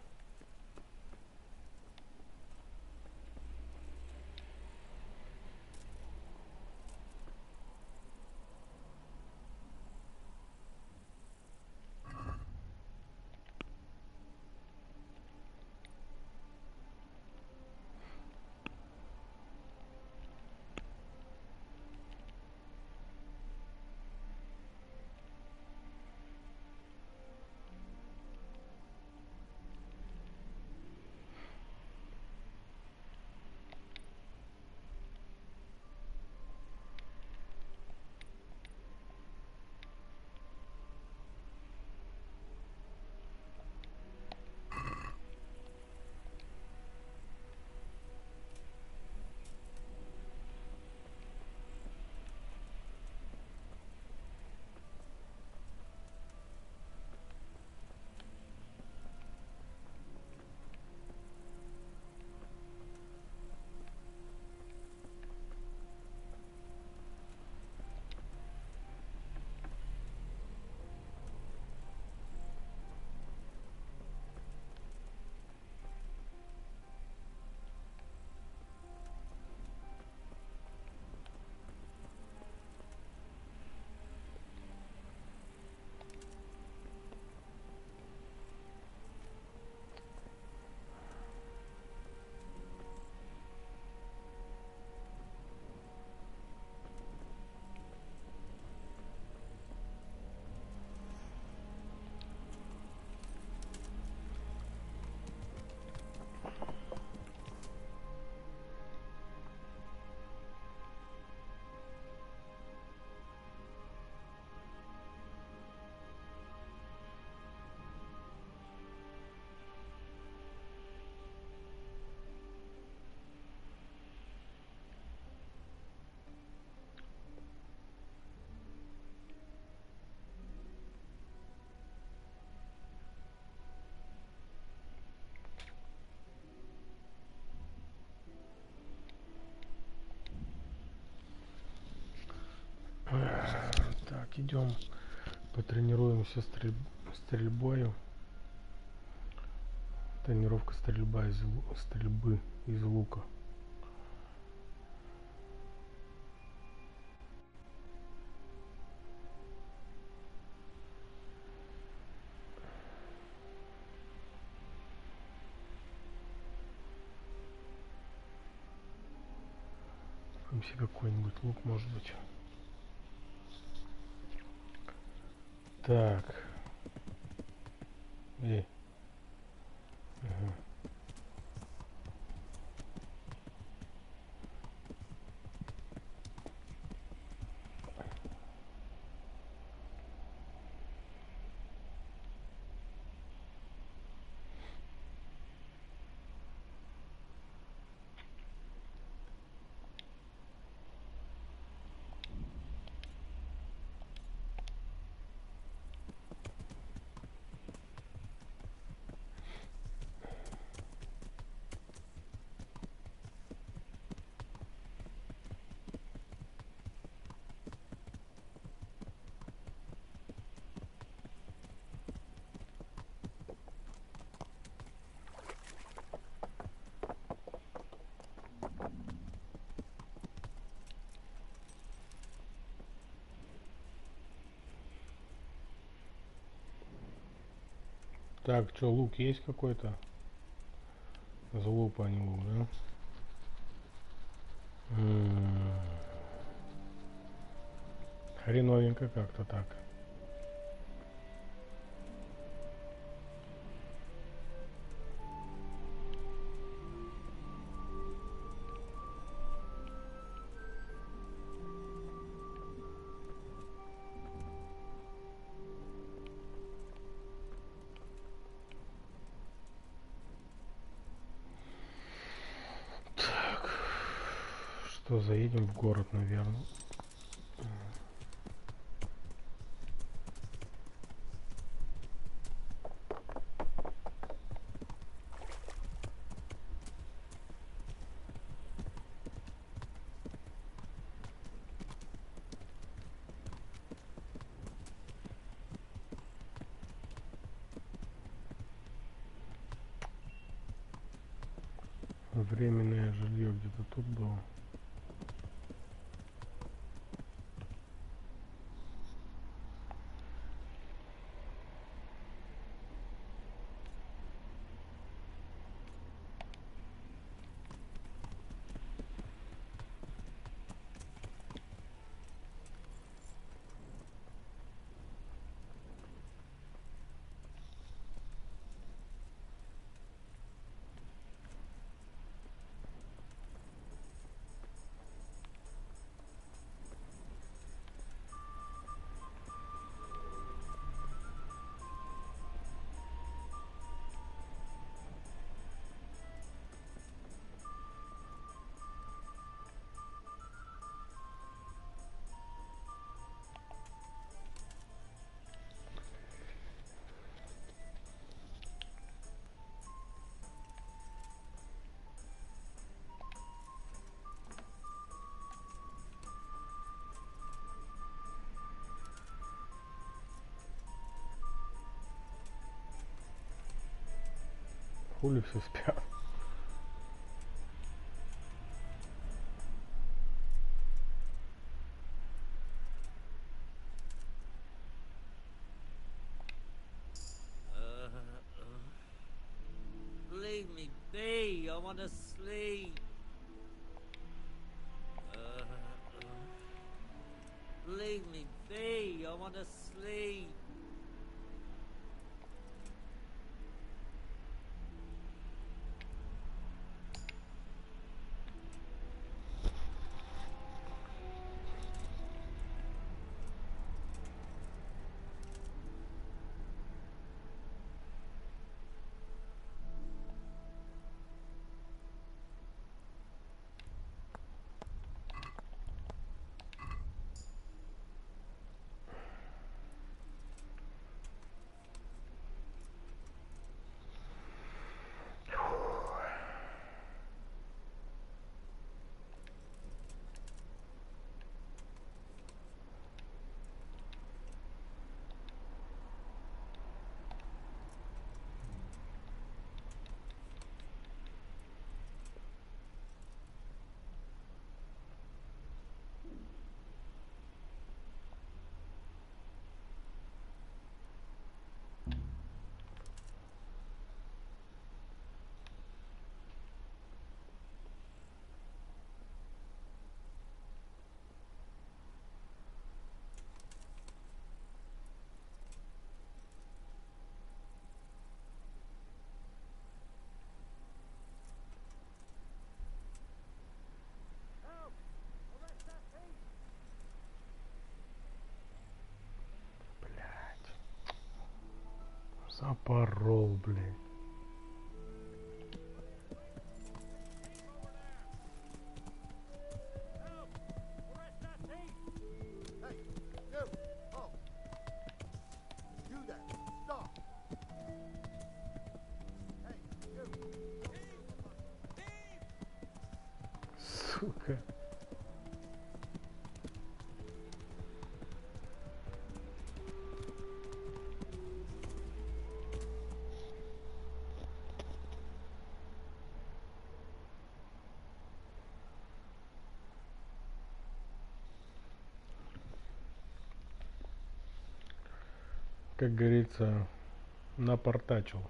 Так, идем потренируемся стрельбой. Тренировка стрельбы из лука. Себе какой-нибудь лук, может быть. Так. Ага. Так, что, лук есть какой-то? Залупа, а не лук, да? Хреновенько как-то так. Что, заедем в город, наверное. Временное жилье где-то тут было. Хули все спят. Leave me be. I want to sleep. Leave me be. I want to sleep. Запорол, блядь. Hey, you! Oh! You there! Stop! Hey, you! Сука. Как говорится, напортачил.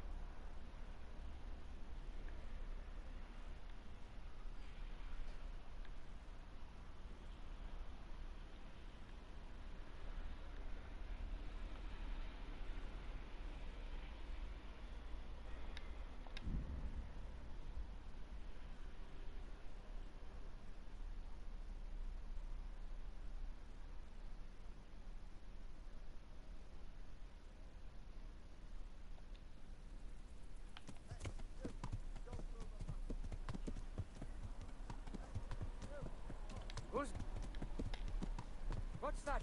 What's that?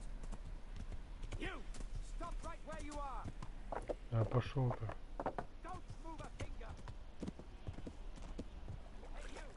You! Stop right where you are! А пошел ты. Don't move a finger! Hey, you!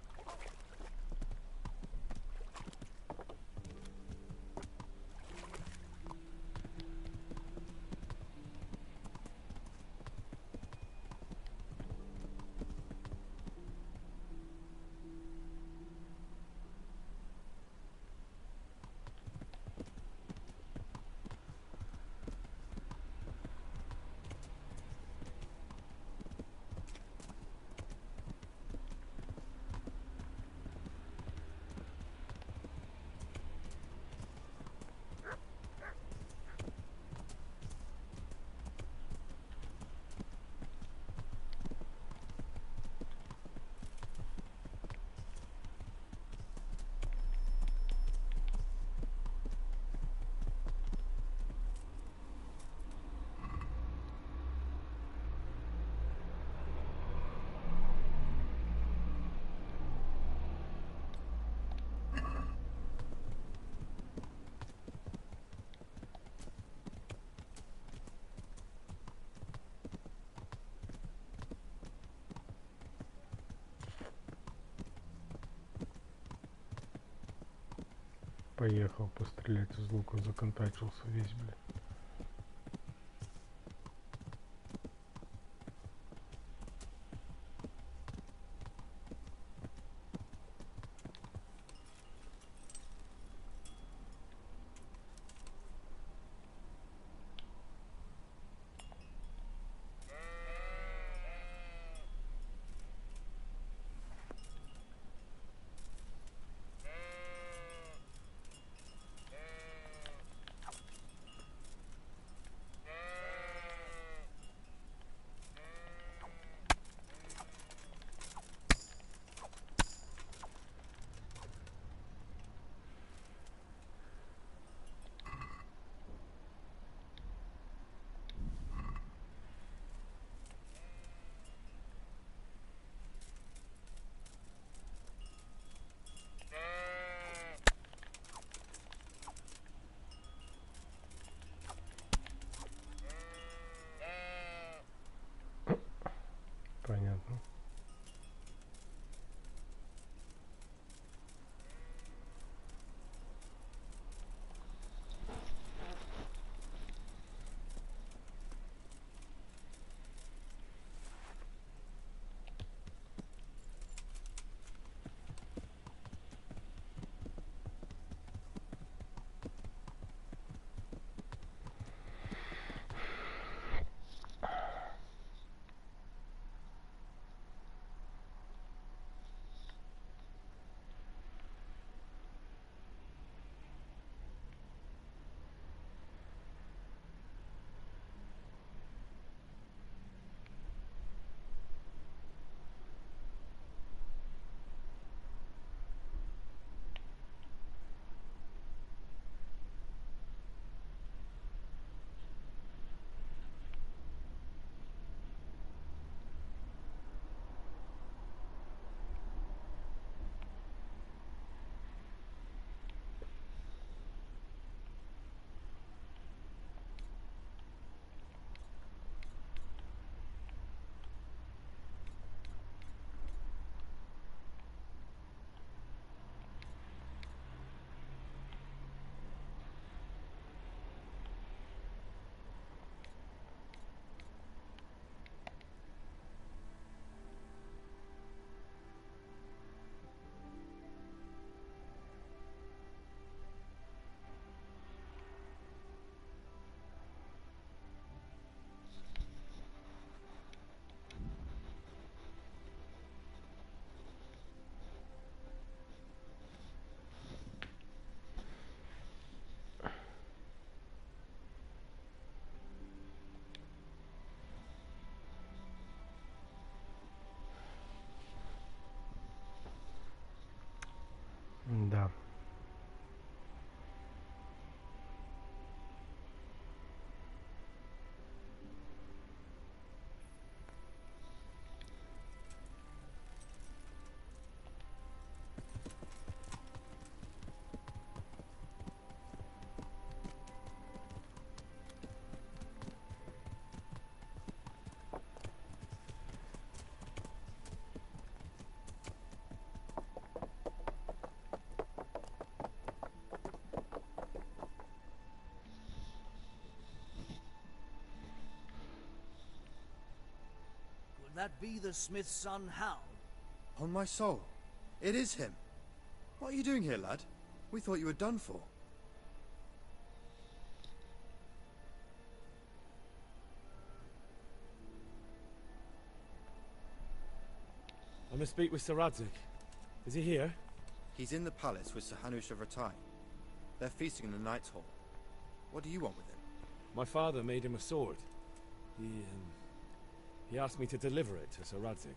поехал пострелять из лука, законтачился весь, блядь. Понятно. Да. Could that be the smith's son, Hal? On my soul, it is him. What are you doing here, lad? We thought you were done for. I must speak with Sir Radzig. Is he here? He's in the palace with Sir Hanush of Rattay. They're feasting in the Knight's Hall. What do you want with him? My father made him a sword. He asked me to deliver it to Sir Radzig.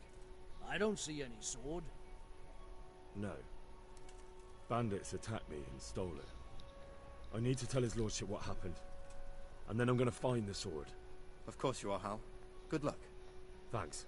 I don't see any sword. No. Bandits attacked me and stole it. I need to tell his lordship what happened. And then I'm going to find the sword. Of course you are, Hal. Good luck. Thanks.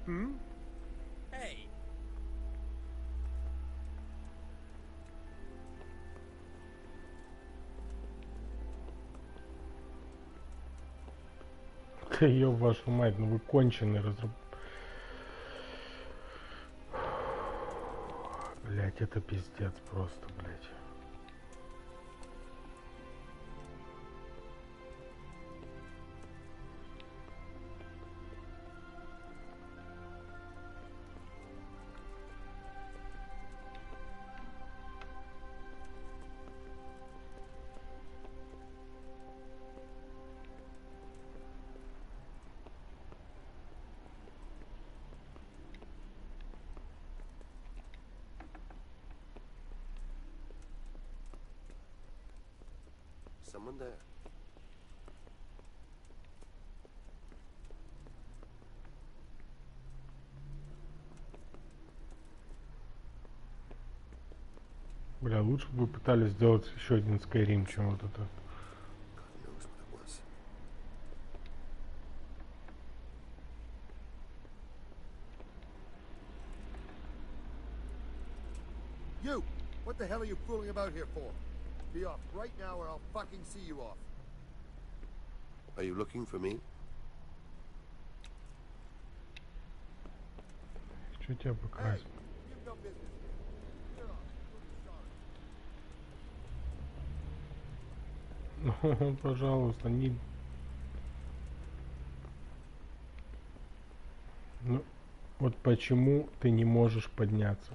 Hey, Да ёб вашу мать, ну вы конченый Блять, это пиздец просто, блять. Someone there. Бля, лучше бы вы пытались сделать еще один Skyrim, чем вот это. God knows what it was. You! What the hell are you fooling about here for? Be off right now or I'll fucking see you off. Are you looking for me? Что тебя Hey, покрасить? you've no business here. Clear off. Ну, пожалуйста, не... Ну, вот почему ты не можешь подняться?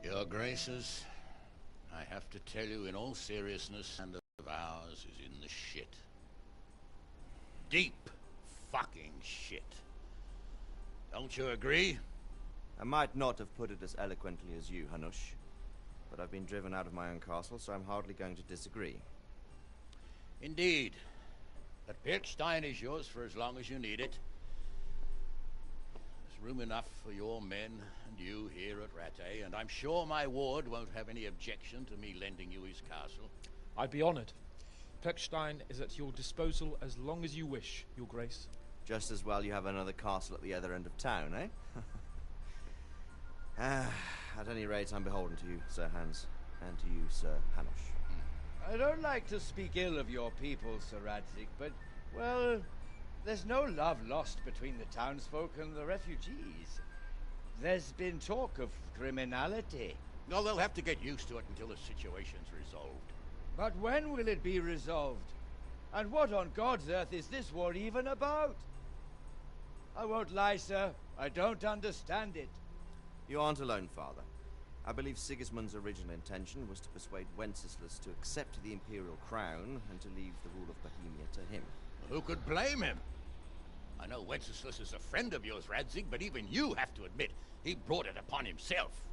Your Graces, I have to tell you in all seriousness, and of ours is in the shit. Deep fucking shit. Don't you agree? I might not have put it as eloquently as you, Hanush, but I've been driven out of my own castle, so I'm hardly going to disagree. Indeed. But Pilchstein is yours for as long as you need it. There's room enough for your men and you here at Rattay, and I'm sure my ward won't have any objection to me lending you his castle. I'd be honored. Pechstein is at your disposal as long as you wish, Your Grace. Just as well you have another castle at the other end of town, eh? At any rate, I'm beholden to you, Sir Hans, and to you, Sir Hanush. I don't like to speak ill of your people, Sir Radzik, but, well, there's no love lost between the townsfolk and the refugees. There's been talk of criminality. No, they'll have to get used to it until the situation's resolved. But when will it be resolved? And what on God's earth is this war even about? I won't lie, sir. I don't understand it. You aren't alone, Father. I believe Sigismund's original intention was to persuade Wenceslas to accept the imperial crown and to leave the rule of Bohemia to him. Who could blame him? I know Wenceslas is a friend of yours, Radzig, but even you have to admit he brought it upon himself.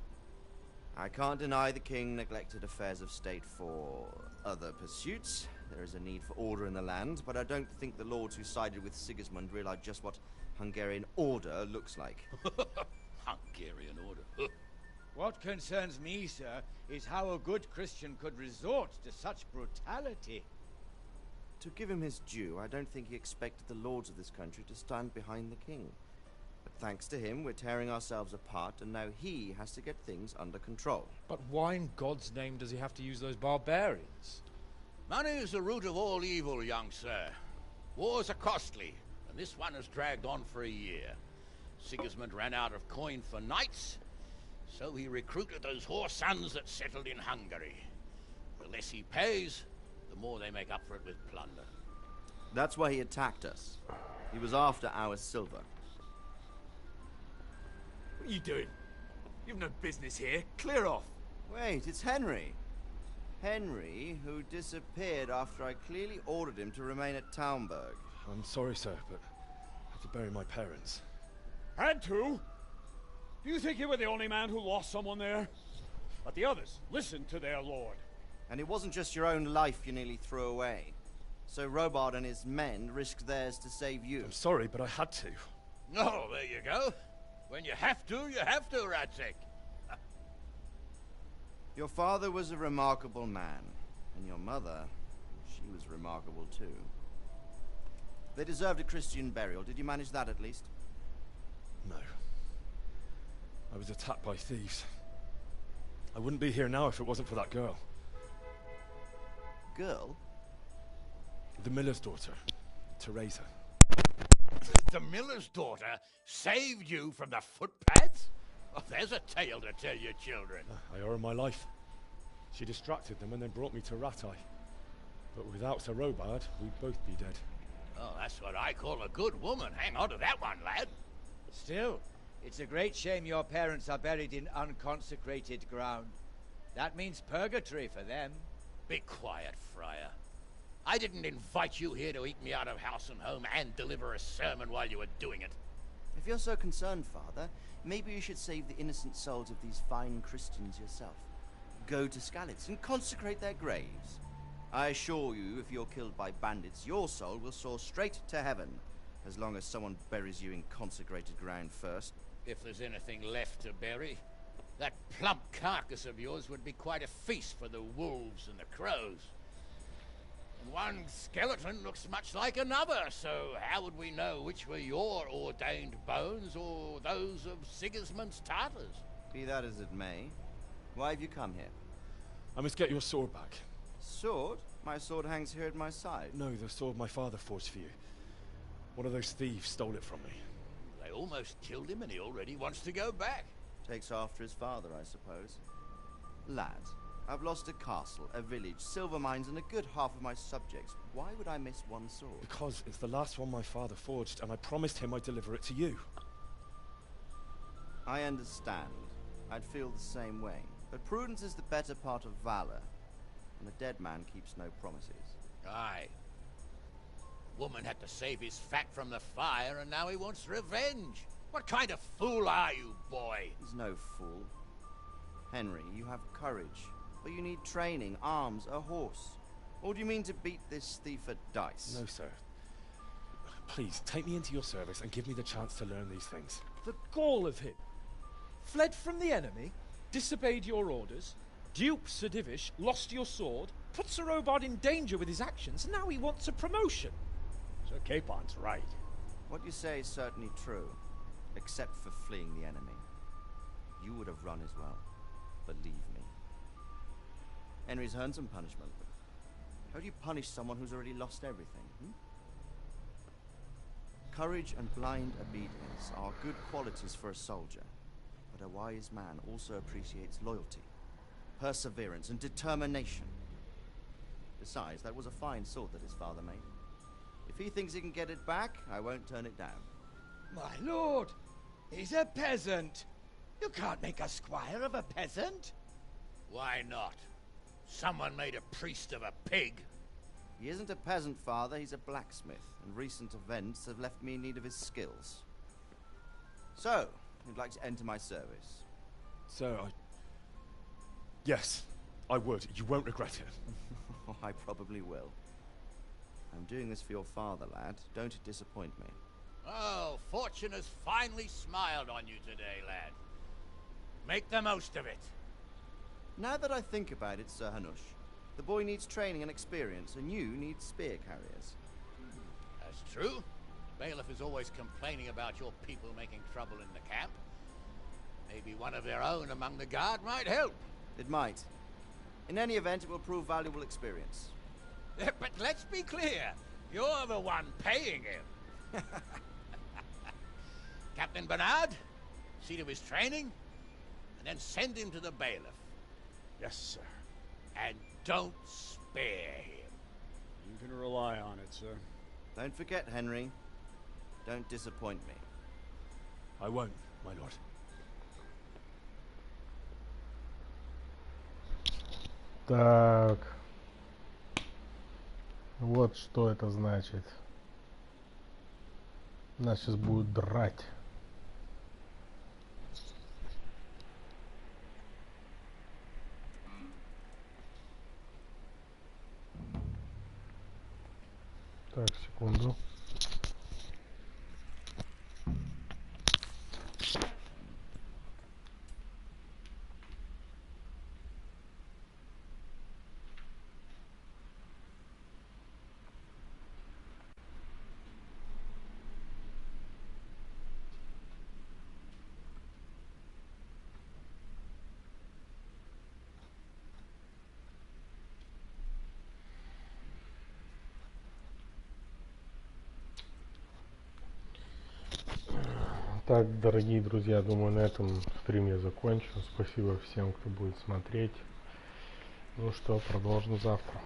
I can't deny the king neglected affairs of state for other pursuits. There is a need for order in the land, but I don't think the lords who sided with Sigismund realized just what Hungarian order looks like. Hungarian order? What concerns me, sir, is how a good Christian could resort to such brutality. To give him his due, I don't think he expected the lords of this country to stand behind the king. But thanks to him, we're tearing ourselves apart, and now he has to get things under control. But why in God's name does he have to use those barbarians? Money is the root of all evil, young sir. Wars are costly, and this one has dragged on for a year. Sigismund ran out of coin for knights, so he recruited those whore sons that settled in Hungary. The less he pays, the more they make up for it with plunder. That's why he attacked us. He was after our silver. What are you doing? You've no business here. Clear off. Wait, it's Henry. Henry, who disappeared after I clearly ordered him to remain at Townburg. I'm sorry, sir, but I had to bury my parents. Had to? Do you think you were the only man who lost someone there? But the others listened to their lord. And it wasn't just your own life you nearly threw away. So Robard and his men risked theirs to save you. I'm sorry, but I had to. Oh, there you go. When you have to, Radzig. Your father was a remarkable man, and your mother, she was remarkable too. They deserved a Christian burial. Did you manage that at least? No. I was attacked by thieves. I wouldn't be here now if it wasn't for that girl. Girl? The miller's daughter, Teresa. The miller's daughter saved you from the footpads? Oh, there's a tale to tell your children. I owe her my life. She distracted them and then brought me to Ratai. But without Sir Robard, we'd both be dead. Oh, that's what I call a good woman. Hang on to that one, lad. Still, it's a great shame your parents are buried in unconsecrated ground. That means purgatory for them. Be quiet, Friar. I didn't invite you here to eat me out of house and home and deliver a sermon while you were doing it. If you're so concerned, Father, maybe you should save the innocent souls of these fine Christians yourself. Go to Skalitz and consecrate their graves. I assure you, if you're killed by bandits, your soul will soar straight to heaven, as long as someone buries you in consecrated ground first. If there's anything left to bury, that plump carcass of yours would be quite a feast for the wolves and the crows. And one skeleton looks much like another, so how would we know which were your ordained bones or those of Sigismund's Tartars? Be that as it may, why have you come here? I must get your sword back. Sword? My sword hangs here at my side. No, the sword my father forged for you. One of those thieves stole it from me. They almost killed him and he already wants to go back. Takes after his father, I suppose. Lads, I've lost a castle, a village, silver mines, and a good half of my subjects. Why would I miss one sword? Because it's the last one my father forged, and I promised him I'd deliver it to you. I understand. I'd feel the same way. But prudence is the better part of valor, and a dead man keeps no promises. Aye. Woman had to save his fat from the fire, and now he wants revenge. What kind of fool are you, boy? He's no fool. Henry, you have courage, but you need training, arms, a horse. Or do you mean to beat this thief at dice? No, sir. Please, take me into your service and give me the chance to learn these things. The gall of him. Fled from the enemy, disobeyed your orders, duped Sir Divish, lost your sword, put Sir Robard in danger with his actions, and now he wants a promotion. Sir Capon's right. What you say is certainly true, except for fleeing the enemy. You would have run as well, believe me. Henry's earned some punishment, but how do you punish someone who's already lost everything? Courage and blind obedience are good qualities for a soldier, but a wise man also appreciates loyalty, perseverance, and determination. Besides, that was a fine sword that his father made. If he thinks he can get it back, I won't turn it down. My lord, he's a peasant. You can't make a squire of a peasant. Why not? Someone made a priest of a pig. He isn't a peasant, Father. He's a blacksmith, and recent events have left me in need of his skills. So, you'd like to enter my service? Sir, Yes, I would. You won't regret it. I probably will. I'm doing this for your father, lad. Don't disappoint me. Oh, fortune has finally smiled on you today, lad. Make the most of it. Now that I think about it, Sir Hanush, the boy needs training and experience, and you need spear carriers. That's true. Bailiff is always complaining about your people making trouble in the camp. Maybe one of their own among the guard might help. It might. In any event, it will prove valuable experience. But let's be clear. You're the one paying him. Captain Bernard, see to his training, and then send him to the bailiff. Yes, sir. And don't spare him. You can rely on it, sir. Don't forget, Henry. Don't disappoint me. I won't, my lord. Так. Вот что это значит. Нас сейчас будут драть. Так, секунду. Так, дорогие друзья, думаю, на этом стрим я закончу. Спасибо всем, кто будет смотреть. Ну что, продолжим завтра.